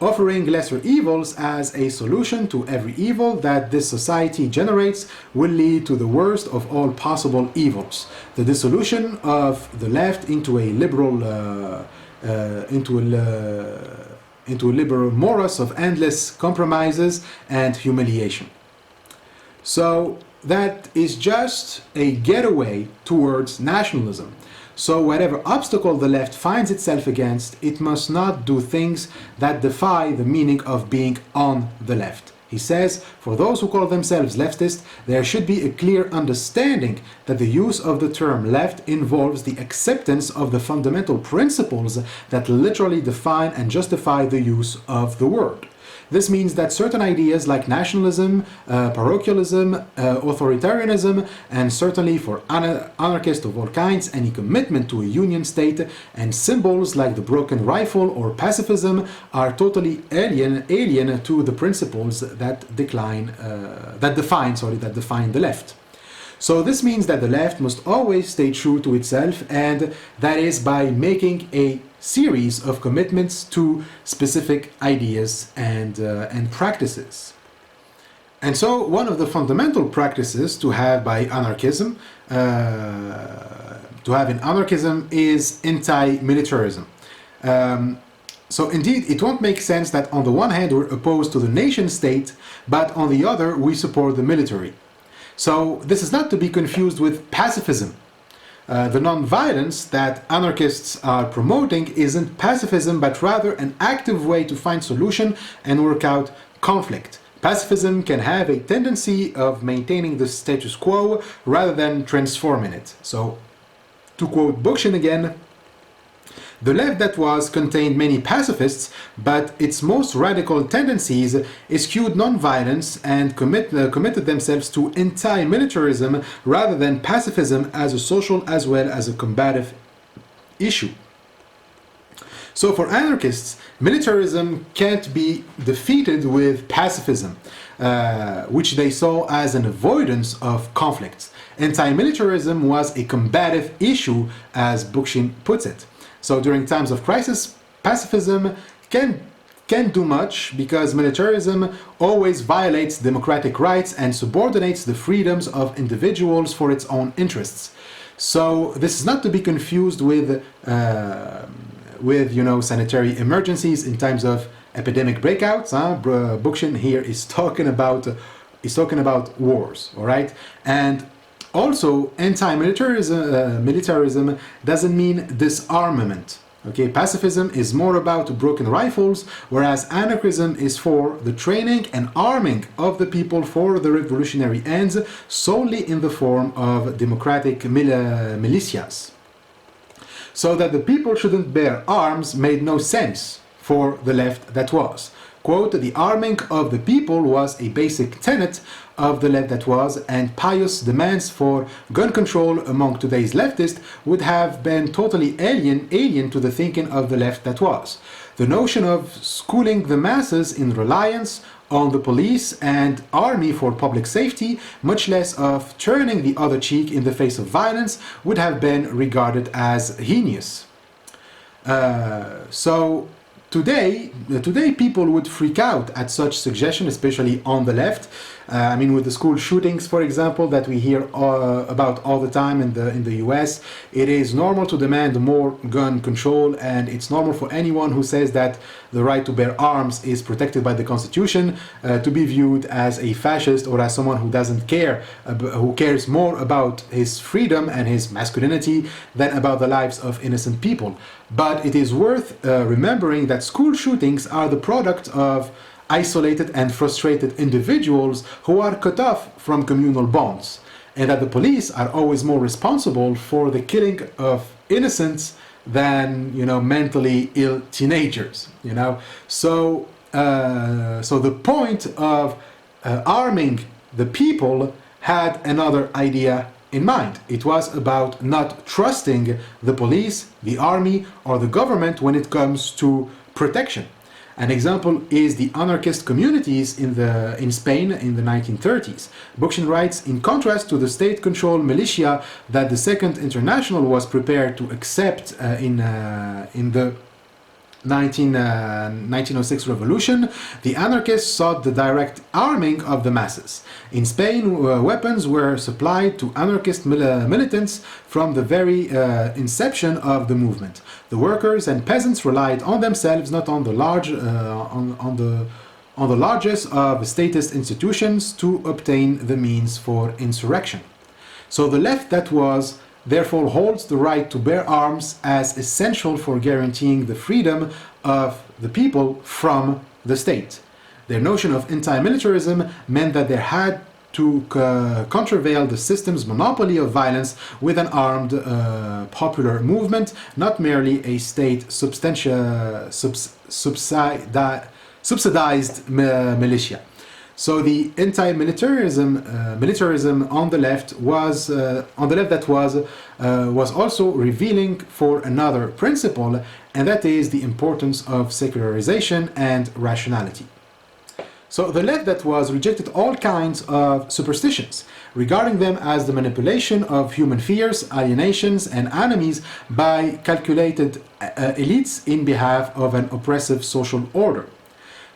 offering lesser evils as a solution to every evil that this society generates will lead to the worst of all possible evils, the dissolution of the left into a liberal liberal morass of endless compromises and humiliation. So that is just a getaway towards nationalism. So whatever obstacle the left finds itself against, it must not do things that defy the meaning of being on the left. He says, for those who call themselves leftists, there should be a clear understanding that the use of the term left involves the acceptance of the fundamental principles that literally define and justify the use of the word. This means that certain ideas like nationalism, parochialism, authoritarianism, and certainly for anarchists of all kinds, any commitment to a union state, and symbols like the broken rifle or pacifism are totally alien to the principles that define the left. So this means that the left must always stay true to itself, and that is by making a series of commitments to specific ideas and practices. And so one of the fundamental practices to have by anarchism, in anarchism is anti-militarism. So indeed, it won't make sense that on the one hand we're opposed to the nation state, but on the other we support the military. So this is not to be confused with pacifism. The non-violence that anarchists are promoting isn't pacifism, but rather an active way to find solution and work out conflict. Pacifism can have a tendency of maintaining the status quo rather than transforming it. So, to quote Bookchin again, the left that was contained many pacifists, but its most radical tendencies eschewed non-violence and committed themselves to anti-militarism rather than pacifism as a social as well as a combative issue. So for anarchists, militarism can't be defeated with pacifism, which they saw as an avoidance of conflicts. Anti-militarism was a combative issue, as Bookchin puts it. So during times of crisis, pacifism can't do much because militarism always violates democratic rights and subordinates the freedoms of individuals for its own interests. So this is not to be confused with sanitary emergencies in times of epidemic breakouts. Bookchin here is talking about wars, all right? And also, anti-militarism doesn't mean disarmament. Okay, pacifism is more about broken rifles, whereas anarchism is for the training and arming of the people for the revolutionary ends, solely in the form of democratic militias. So that the people shouldn't bear arms made no sense for the left that was. Quote, the arming of the people was a basic tenet of the left that was, and pious demands for gun control among today's leftists would have been totally alien to the thinking of the left that was. The notion of schooling the masses in reliance on the police and army for public safety, much less of turning the other cheek in the face of violence, would have been regarded as heinous. Today people would freak out at such suggestion, especially on the left. With the school shootings, for example, that we hear about all the time in the US, it is normal to demand more gun control, and it's normal for anyone who says that the right to bear arms is protected by the Constitution to be viewed as a fascist or as someone who doesn't care, who cares more about his freedom and his masculinity than about the lives of innocent people. But it is worth remembering that school shootings are the product of isolated and frustrated individuals who are cut off from communal bonds, and that the police are always more responsible for the killing of innocents than mentally ill teenagers. So the point of arming the people had another idea in mind. It was about not trusting the police, the army, or the government when it comes to protection. An example is the anarchist communities in Spain in the 1930s. Bookchin writes, in contrast to the state-controlled militia that the Second International was prepared to accept in the 1906 revolution, the anarchists sought the direct arming of the masses. In Spain, weapons were supplied to anarchist militants from the very inception of the movement. The workers and peasants relied on themselves, not on the largest of statist institutions, to obtain the means for insurrection. So the left that was therefore holds the right to bear arms as essential for guaranteeing the freedom of the people from the state. Their notion of anti-militarism meant that they had to countervail the system's monopoly of violence with an armed popular movement, not merely a state subsidized militia. So the anti-militarism on the left was also revealing for another principle, and that is the importance of secularization and rationality. So the left that was rejected all kinds of superstitions, regarding them as the manipulation of human fears, alienations, and enemies by calculated elites in behalf of an oppressive social order.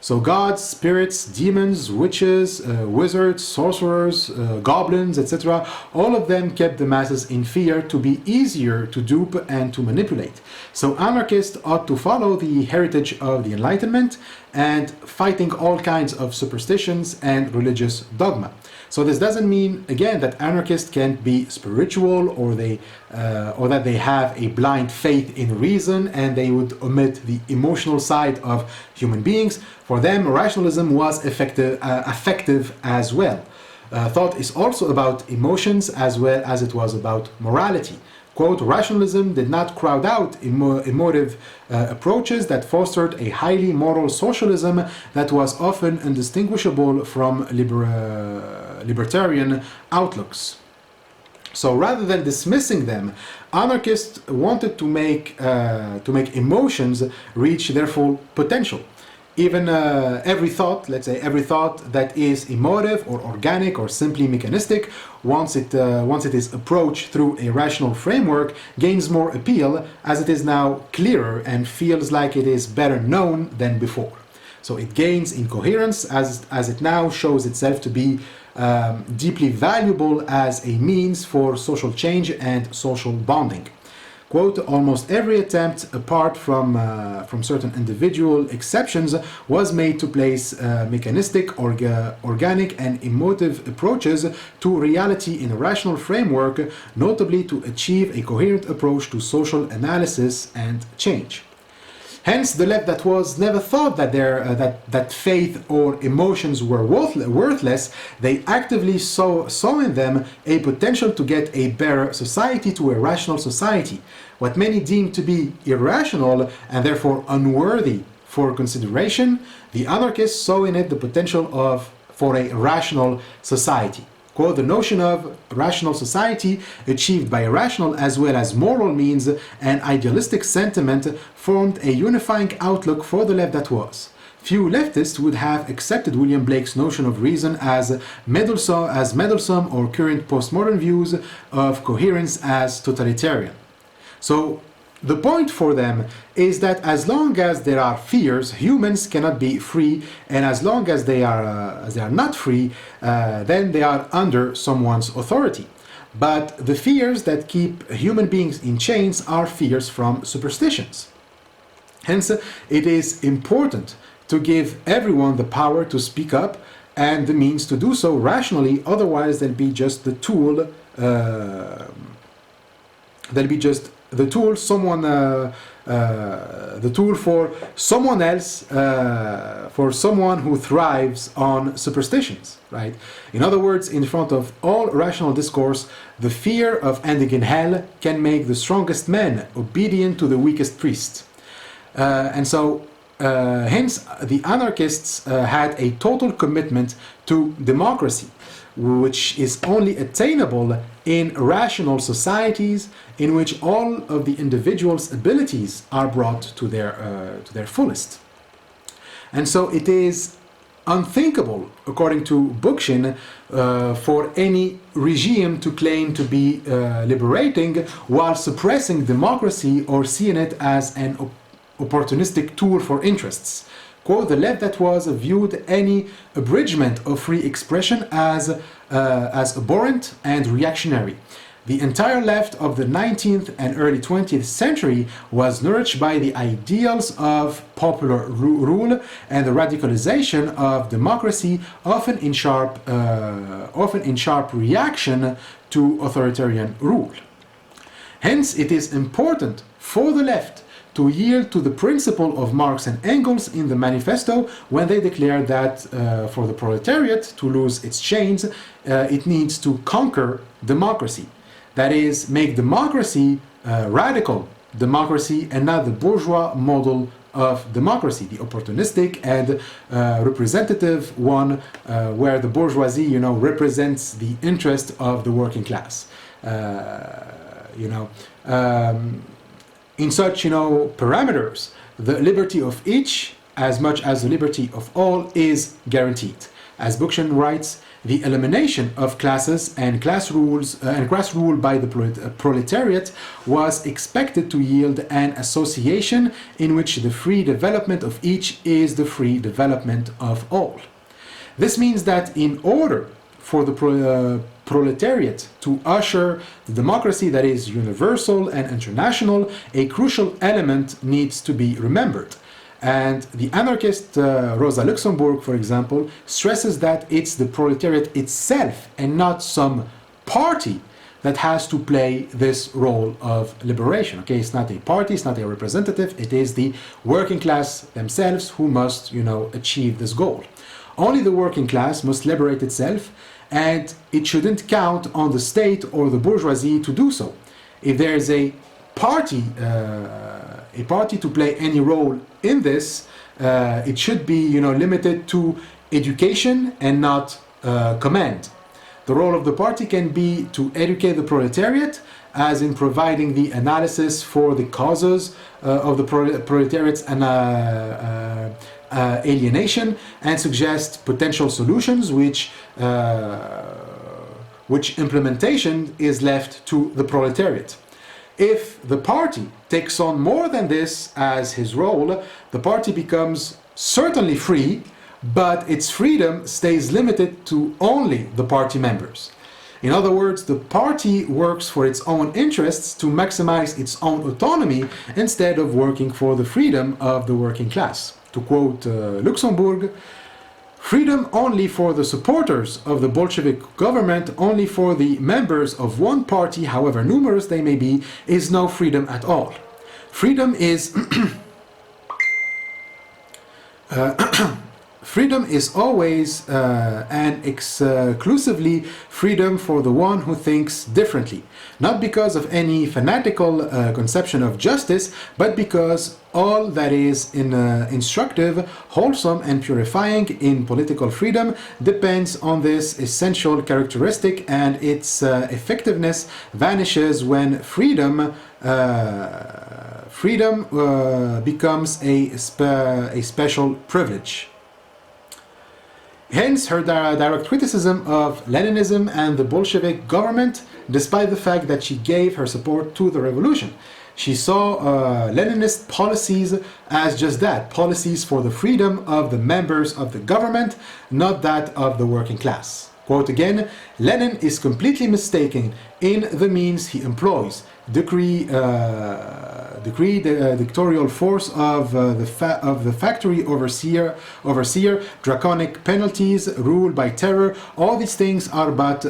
So gods, spirits, demons, witches, wizards, sorcerers, goblins, etc., all of them kept the masses in fear to be easier to dupe and to manipulate. So anarchists ought to follow the heritage of the Enlightenment and fighting all kinds of superstitions and religious dogma. So this doesn't mean, again, that anarchists can't be spiritual or that they have a blind faith in reason and they would omit the emotional side of human beings. For them, rationalism was effective as well. Thought is also about emotions as well as it was about morality. Quote, rationalism did not crowd out emotive approaches that fostered a highly moral socialism that was often indistinguishable from libertarian outlooks. So rather than dismissing them, anarchists wanted to make emotions reach their full potential. Even every thought, let's say every thought that is emotive or organic or simply mechanistic, once it is approached through a rational framework, gains more appeal as it is now clearer and feels like it is better known than before. So it gains in coherence as it now shows itself to be deeply valuable as a means for social change and social bonding. Quote, almost every attempt, apart from certain individual exceptions, was made to place mechanistic, organic, and emotive approaches to reality in a rational framework, notably to achieve a coherent approach to social analysis and change. Hence, the left that was never thought that that faith or emotions were worthless, they actively saw in them a potential to get a better society, to a rational society. What many deemed to be irrational and therefore unworthy for consideration, the anarchists saw in it the potential for a rational society. Quote, the notion of rational society achieved by rational as well as moral means and idealistic sentiment formed a unifying outlook for the left that was. Few leftists would have accepted William Blake's notion of reason as meddlesome or current postmodern views of coherence as totalitarian. So the point for them is that as long as there are fears, humans cannot be free, and as long as they are not free, then they are under someone's authority. But the fears that keep human beings in chains are fears from superstitions. Hence, it is important to give everyone the power to speak up and the means to do so rationally. Otherwise, they'll be just the tool. The tool for someone else, for someone who thrives on superstitions, right? In other words, in front of all rational discourse, the fear of ending in hell can make the strongest man obedient to the weakest priest. Hence, the anarchists had a total commitment to democracy, which is only attainable in rational societies in which all of the individual's abilities are brought to their fullest. And so it is unthinkable, according to Bookchin, for any regime to claim to be liberating while suppressing democracy or seeing it as an opportunistic tool for interests. Quote, the left that was viewed any abridgment of free expression as abhorrent and reactionary. The entire left of the 19th and early 20th century was nourished by the ideals of popular rule and the radicalization of democracy, often in sharp reaction to authoritarian rule. Hence, it is important for the left to yield to the principle of Marx and Engels in the manifesto when they declare that for the proletariat to lose its chains, it needs to conquer democracy. That is, make democracy radical democracy and not the bourgeois model of democracy, the opportunistic and representative one, where the bourgeoisie, represents the interest of the working class. In such, parameters, the liberty of each, as much as the liberty of all, is guaranteed. As Bookchin writes, the elimination of classes and class rules and class rule by the proletariat was expected to yield an association in which the free development of each is the free development of all. This means that in order for the proletariat to usher the democracy that is universal and international, a crucial element needs to be remembered. And the anarchist Rosa Luxemburg, for example, stresses that it's the proletariat itself and not some party that has to play this role of liberation. Okay, it's not a party, it's not a representative, it is the working class themselves who must, achieve this goal. Only the working class must liberate itself, and it shouldn't count on the state or the bourgeoisie to do so. If there is a party to play any role in this, it should be, limited to education and not command. The role of the party can be to educate the proletariat, as in providing the analysis for the causes of the proletariat's alienation, and suggest potential solutions which implementation is left to the proletariat. If the party takes on more than this as his role, the party becomes certainly free, but its freedom stays limited to only the party members. In other words, the party works for its own interests to maximize its own autonomy instead of working for the freedom of the working class. To quote Luxemburg, freedom only for the supporters of the Bolshevik government, only for the members of one party, however numerous they may be, is no freedom at all. Freedom is freedom is always and exclusively freedom for the one who thinks differently, not because of any fanatical conception of justice, but because all that is instructive, wholesome, and purifying in political freedom depends on this essential characteristic, and its effectiveness vanishes when freedom becomes a special privilege. Hence her direct criticism of Leninism and the Bolshevik government, despite the fact that she gave her support to the revolution. She saw Leninist policies as just that, policies for the freedom of the members of the government, not that of the working class. Quote again, Lenin is completely mistaken in the means he employs. The dictatorial force of the factory overseer, draconic penalties, rule by terror, all these things are but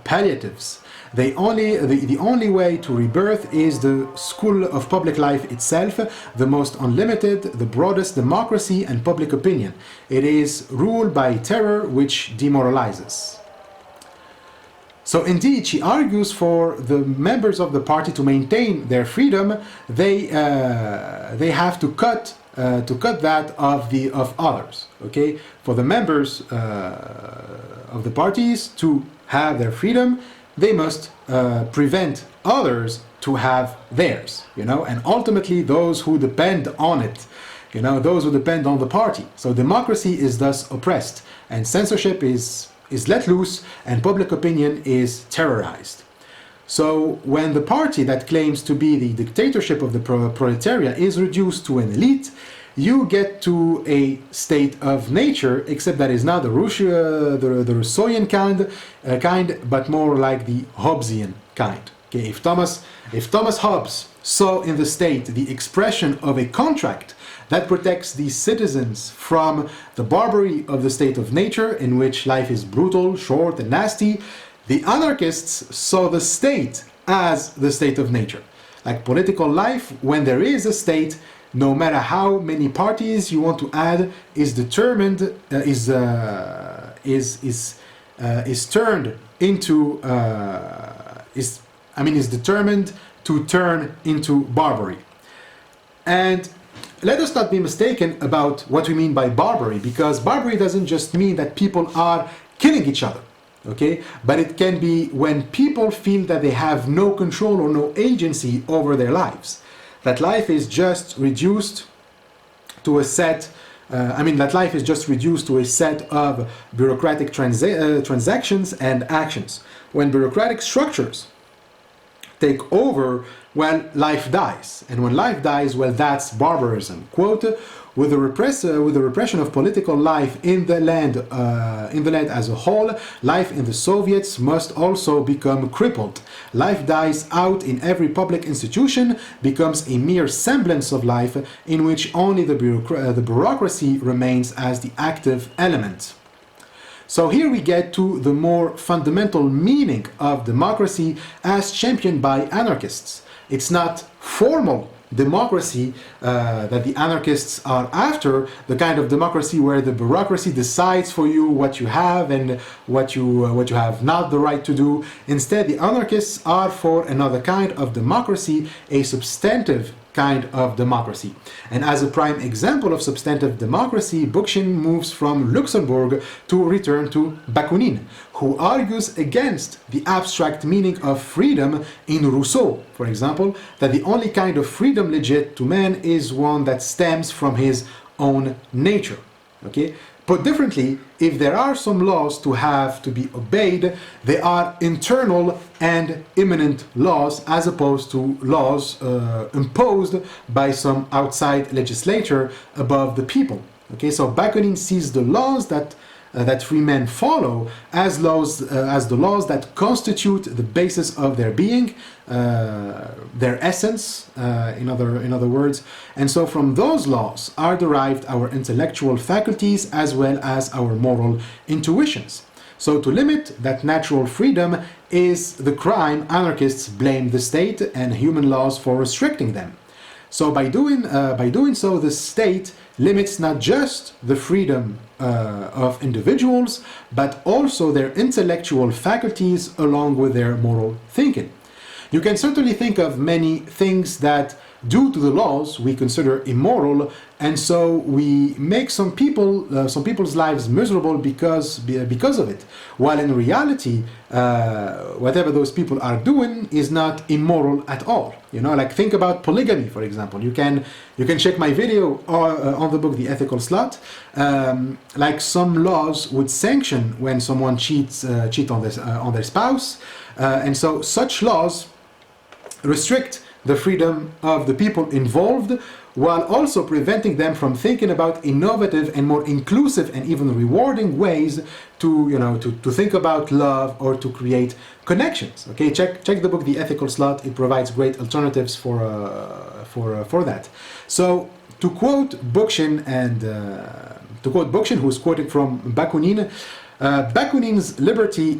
palliatives. The only way to rebirth is the school of public life itself, the most unlimited, the broadest democracy and public opinion. It is rule by terror which demoralizes. So indeed, she argues for the members of the party to maintain their freedom. They have to cut that of others. Okay, for the members of the parties to have their freedom, they must prevent others to have theirs. And ultimately, those who depend on it those who depend on the party. So democracy is thus oppressed, and censorship is let loose, and public opinion is terrorized. So when the party that claims to be the dictatorship of the proletariat is reduced to an elite, you get to a state of nature, except that is not the Rousseauian kind, but more like the Hobbesian kind. Okay, if Thomas Hobbes saw in the state the expression of a contract that protects the citizens from the barbarity of the state of nature, in which life is brutal, short, and nasty, the anarchists saw the state as the state of nature. Like political life, when there is a state, no matter how many parties you want to add, is determined, is turned into, is determined to turn into barbarity. And let us not be mistaken about what we mean by barbarity, because barbarity doesn't just mean that people are killing each other, okay? But it can be when people feel that they have no control or no agency over their lives. That life is just reduced to a set, that life is just reduced to a set of bureaucratic transactions and actions. When bureaucratic structures take over, well, life dies. And when life dies, well, that's barbarism. Quote, with the repression of political life in the land as a whole, life in the Soviets must also become crippled. Life dies out in every public institution, becomes a mere semblance of life in which only the bureaucracy remains as the active element. So here we get to the more fundamental meaning of democracy as championed by anarchists. It's not formal democracy that the anarchists are after, the kind of democracy where the bureaucracy decides for you what you have and what you have not the right to do. Instead, the anarchists are for another kind of democracy, a substantive kind of democracy. And as a prime example of substantive democracy, Bookchin moves from Luxembourg to return to Bakunin, who argues against the abstract meaning of freedom in Rousseau, for example, that the only kind of freedom legit to man is one that stems from his own nature. Okay? Put differently, if there are some laws to have to be obeyed, they are internal and immanent laws as opposed to laws imposed by some outside legislator above the people. Okay, so Bakunin sees the laws that free men follow as the laws that constitute the basis of their being, their essence, in other words. And so from those laws are derived our intellectual faculties as well as our moral intuitions. So to limit that natural freedom is the crime anarchists blame the state and human laws for restricting them. So by doing so, the state limits not just the freedom of individuals, but also their intellectual faculties along with their moral thinking. You can certainly think of many things that, due to the laws, we consider immoral, and so we make some people's lives miserable because of it. While in reality, whatever those people are doing is not immoral at all. Like think about polygamy, for example. You can check my video on the book The Ethical Slut. Like some laws would sanction when someone cheat on their spouse, and so such laws restrict the freedom of the people involved, while also preventing them from thinking about innovative and more inclusive and even rewarding ways to think about love or to create connections. Okay, check the book The Ethical Slut. It provides great alternatives for that. So to quote Bookchin, who's quoting from Bakunin, Bakunin's liberty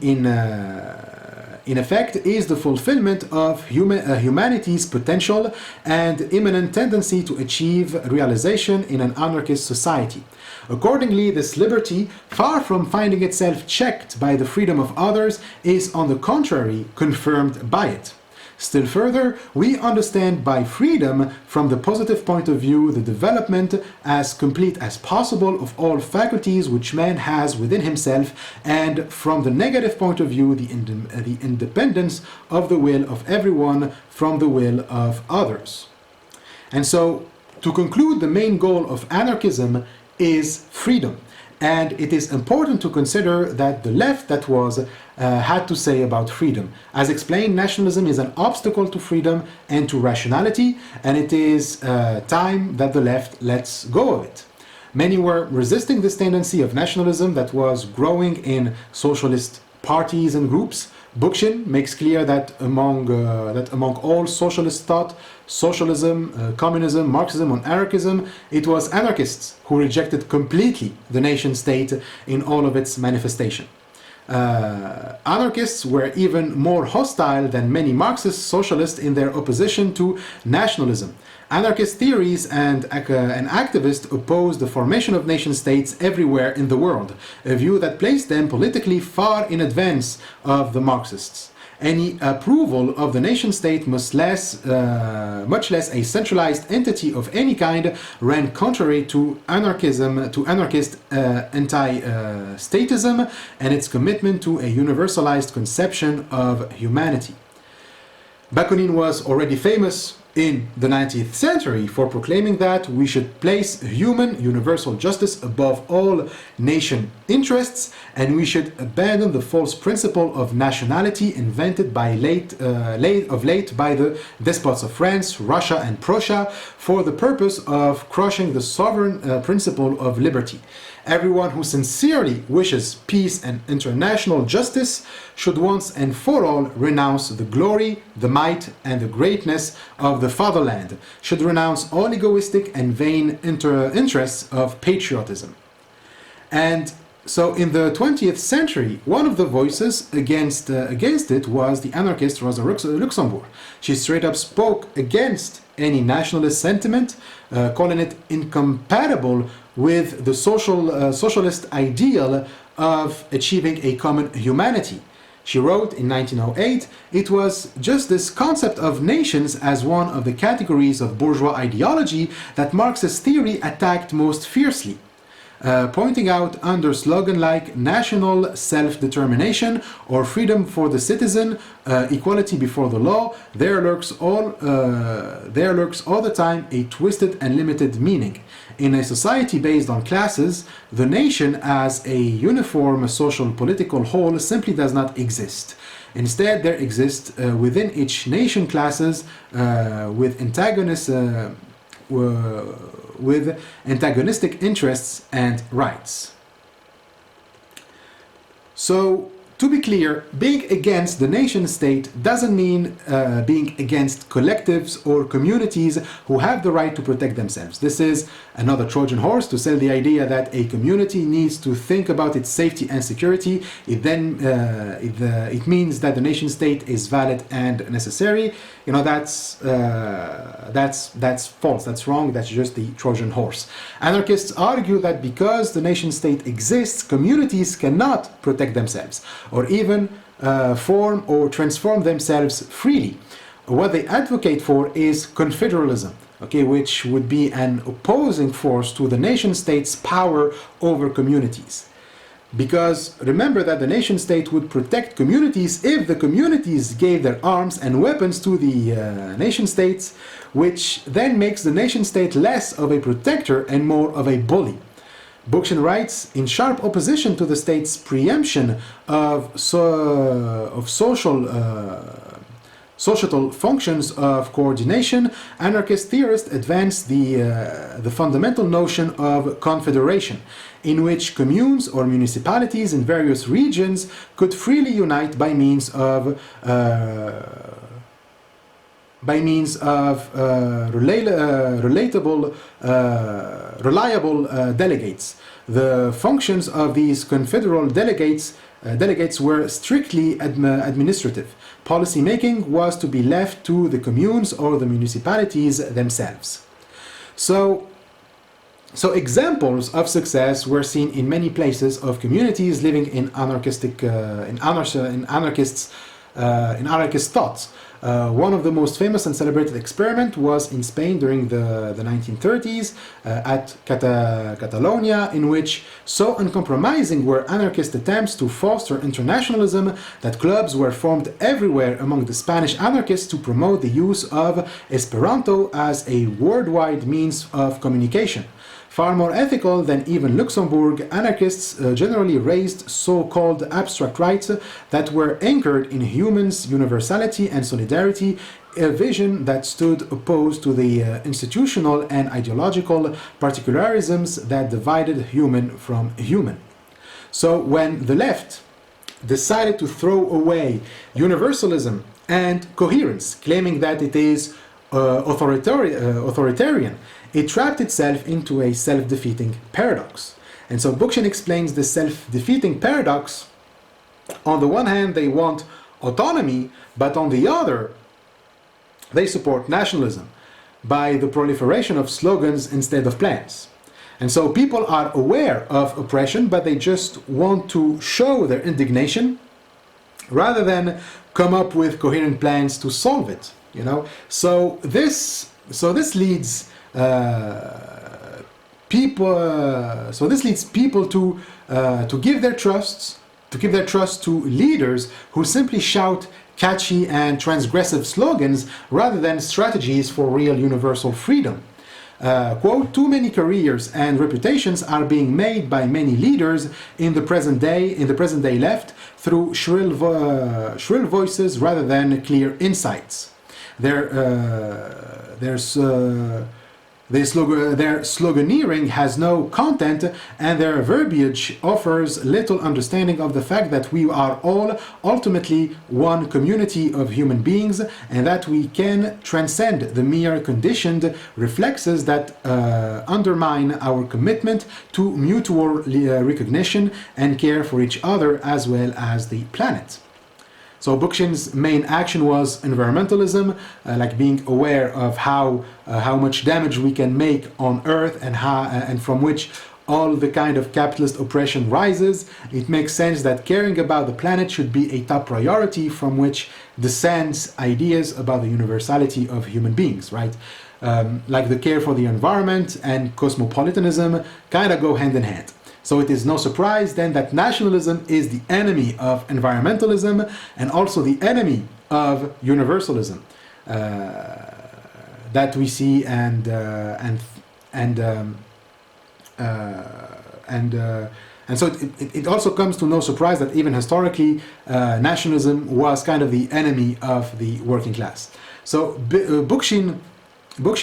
in effect is the fulfillment of humanity's potential and immanent tendency to achieve realization in an anarchist society. Accordingly, this liberty, far from finding itself checked by the freedom of others, is on the contrary confirmed by it. Still further, we understand by freedom, from the positive point of view, the development as complete as possible of all faculties which man has within himself, and from the negative point of view, the independence of the will of everyone from the will of others. And so, To conclude, the main goal of anarchism is freedom. And it is important to consider that the left that was had to say about freedom. As explained, nationalism is an obstacle to freedom and to rationality, and it is time that the left lets go of it. Many were resisting this tendency of nationalism that was growing in socialist parties and groups. Bookchin makes clear that among all socialist thought, socialism, communism, Marxism, and anarchism, it was anarchists who rejected completely the nation state in all of its manifestation. Anarchists were even more hostile than many Marxist socialists in their opposition to nationalism. Anarchist theories and activists opposed the formation of nation states everywhere in the world, a view that placed them politically far in advance of the Marxists. Any approval of the nation state, much less a centralized entity of any kind, ran contrary to anarchism, to anarchist anti-statism and its commitment to a universalized conception of humanity. Bakunin was already famous in the 19th century for proclaiming that we should place human universal justice above all nation interests, and we should abandon the false principle of nationality invented by late by the despots of France, Russia, and Prussia for the purpose of crushing the sovereign principle of liberty. Everyone who sincerely wishes peace and international justice should once and for all renounce the glory, the might, and the greatness of the fatherland, should renounce all egoistic and vain interests of patriotism. And so in the 20th century, one of the voices against it was the anarchist Rosa Luxemburg. She straight up spoke against any nationalist sentiment, calling it incompatible with the socialist ideal of achieving a common humanity. She wrote in 1908, "It was just this concept of nations as one of the categories of bourgeois ideology that Marxist theory attacked most fiercely. Pointing out under slogan like national self-determination or freedom for the citizen, equality before the law, there lurks all the time a twisted and limited meaning. In a society based on classes, the nation as a uniform social political whole simply does not exist. Instead, there exist within each nation classes with antagonistic interests and rights." So, to be clear, being against the nation state doesn't mean being against collectives or communities who have the right to protect themselves. This is another Trojan horse to sell the idea that a community needs to think about its safety and security. It means that the nation state is valid and necessary. You know, that's false. That's wrong. That's just the Trojan horse. Anarchists argue that because the nation state exists, communities cannot protect themselves, or even form or transform themselves freely. What they advocate for is confederalism, okay, which would be an opposing force to the nation state's power over communities. Because remember that the nation state would protect communities if the communities gave their arms and weapons to the nation states, which then makes the nation state less of a protector and more of a bully. Bookchin writes, "In sharp opposition to the state's preemption of societal functions of coordination, anarchist theorists advance the fundamental notion of confederation, in which communes or municipalities in various regions could freely unite by means of reliable delegates. The functions of these confederal delegates were strictly administrative. Policy making was to be left to the communes or the municipalities themselves." So examples of success were seen in many places of communities living in anarchists' in anarchist thoughts. One of the most famous and celebrated experiment was in Spain during the 1930s at Catalonia, in which so uncompromising were anarchist attempts to foster internationalism that clubs were formed everywhere among the Spanish anarchists to promote the use of Esperanto as a worldwide means of communication. Far more ethical than even Luxembourg, anarchists generally raised so-called abstract rights that were anchored in humans' universality and solidarity, a vision that stood opposed to the institutional and ideological particularisms that divided human from human. So when the left decided to throw away universalism and coherence, claiming that it is authoritarian, it trapped itself into a self-defeating paradox. And so Bookchin explains the self-defeating paradox. On the one hand, they want autonomy, but on the other, they support nationalism by the proliferation of slogans instead of plans. And so people are aware of oppression, but they just want to show their indignation rather than come up with coherent plans to solve it. You know, so this leads people to give their trust to leaders who simply shout catchy and transgressive slogans rather than strategies for real universal freedom. Quote, too many careers and reputations are being made by many leaders in the present day left through shrill voices rather than clear insights. Their sloganeering has no content, and their verbiage offers little understanding of the fact that we are all ultimately one community of human beings, and that we can transcend the mere conditioned reflexes that undermine our commitment to mutual recognition and care for each other as well as the planet. So Bookchin's main action was environmentalism, like being aware of how much damage we can make on Earth and from which all the kind of capitalist oppression rises. It makes sense that caring about the planet should be a top priority from which descends ideas about the universality of human beings, right? Like the care for the environment and cosmopolitanism kind of go hand in hand. So it is no surprise then that nationalism is the enemy of environmentalism and also the enemy of universalism that we see and so it also comes to no surprise that even historically nationalism was kind of the enemy of the working class. So Bookchin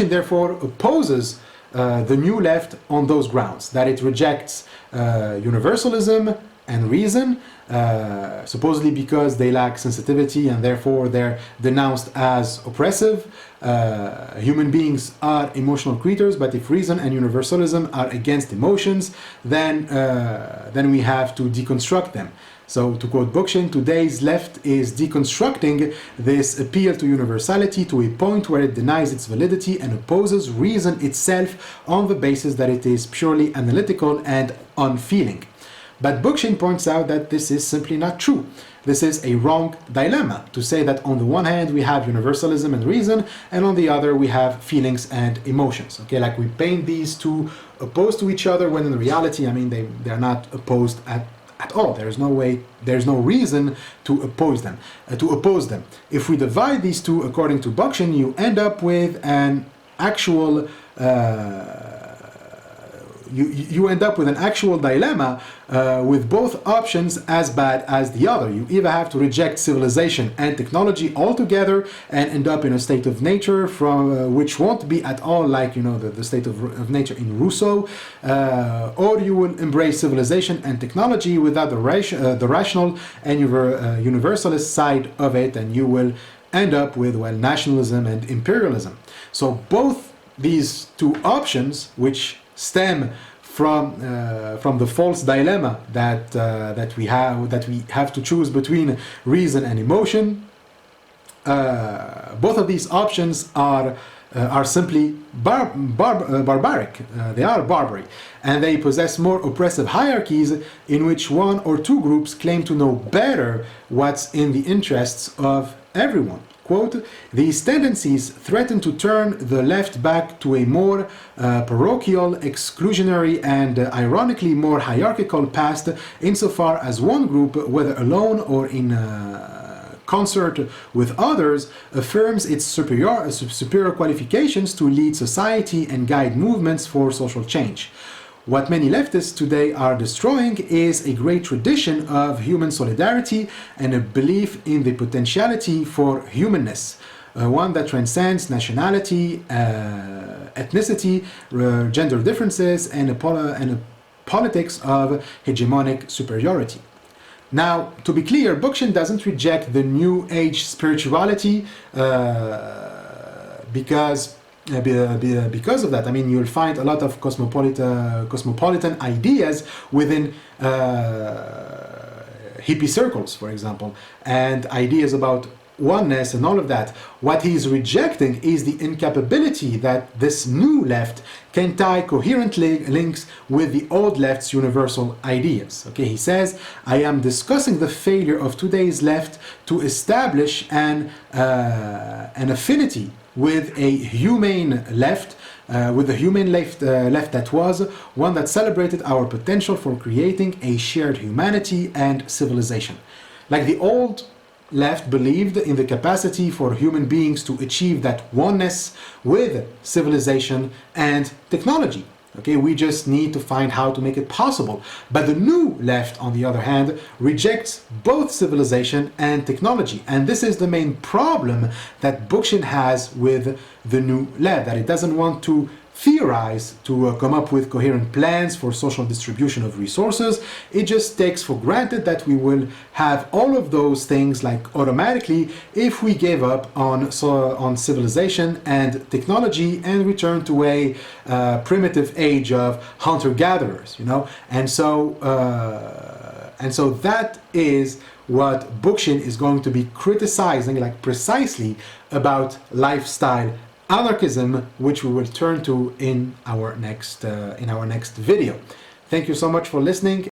therefore opposes the new left on those grounds, that it rejects universalism and reason, supposedly because they lack sensitivity and therefore they're denounced as oppressive. Human beings are emotional creatures, but if reason and universalism are against emotions, then we have to deconstruct them. So, to quote Bookchin, today's left is deconstructing this appeal to universality to a point where it denies its validity and opposes reason itself on the basis that it is purely analytical and unfeeling. But Bookchin points out that this is simply not true. This is a wrong dilemma to say that on the one hand we have universalism and reason, and on the other we have feelings and emotions. Okay, like we paint these two opposed to each other, when in reality, I mean, they're not opposed at all. There's no reason to oppose them. If we divide these two according to Bookchin, you end up with an actual you end up with an actual dilemma with both options as bad as the other. You either have to reject civilization and technology altogether and end up in a state of nature from which won't be at all like, you know, the state of nature in Rousseau, or you will embrace civilization and technology without the rational and universalist side of it, and you will end up with, well, nationalism and imperialism. So both these two options, which stem from the false dilemma that we have to choose between reason and emotion. Both of these options are are simply barbaric. They are barbary, and they possess more oppressive hierarchies in which one or two groups claim to know better what's in the interests of everyone. Quote, these tendencies threaten to turn the left back to a more parochial, exclusionary, and ironically more hierarchical past, insofar as one group, whether alone or in concert with others, affirms its superior qualifications to lead society and guide movements for social change. What many leftists today are destroying is a great tradition of human solidarity and a belief in the potentiality for humanness, one that transcends nationality, ethnicity, gender differences, and a politics of hegemonic superiority. Now, to be clear, Bookchin doesn't reject the New Age spirituality because of that. I mean, you'll find a lot of cosmopolitan ideas within hippie circles, for example, and ideas about oneness and all of that. What he's rejecting is the incapability that this new left can tie coherent links with the old left's universal ideas. Okay, he says, I am discussing the failure of today's left to establish an affinity with a humane left, with the humane left that was one that celebrated our potential for creating a shared humanity and civilization. Like the old left believed in the capacity for human beings to achieve that oneness with civilization and technology. Okay, we just need to find how to make it possible. But the new left, on the other hand, rejects both civilization and technology. And this is the main problem that Bookchin has with the new left, that it doesn't want to theorize to come up with coherent plans for social distribution of resources. It just takes for granted that we will have all of those things like automatically if we give up on civilization and technology and return to a primitive age of hunter-gatherers, you know. And so that is what Bookchin is going to be criticizing, like precisely about lifestyle anarchism, which we will turn to in our next video. Thank you so much for listening,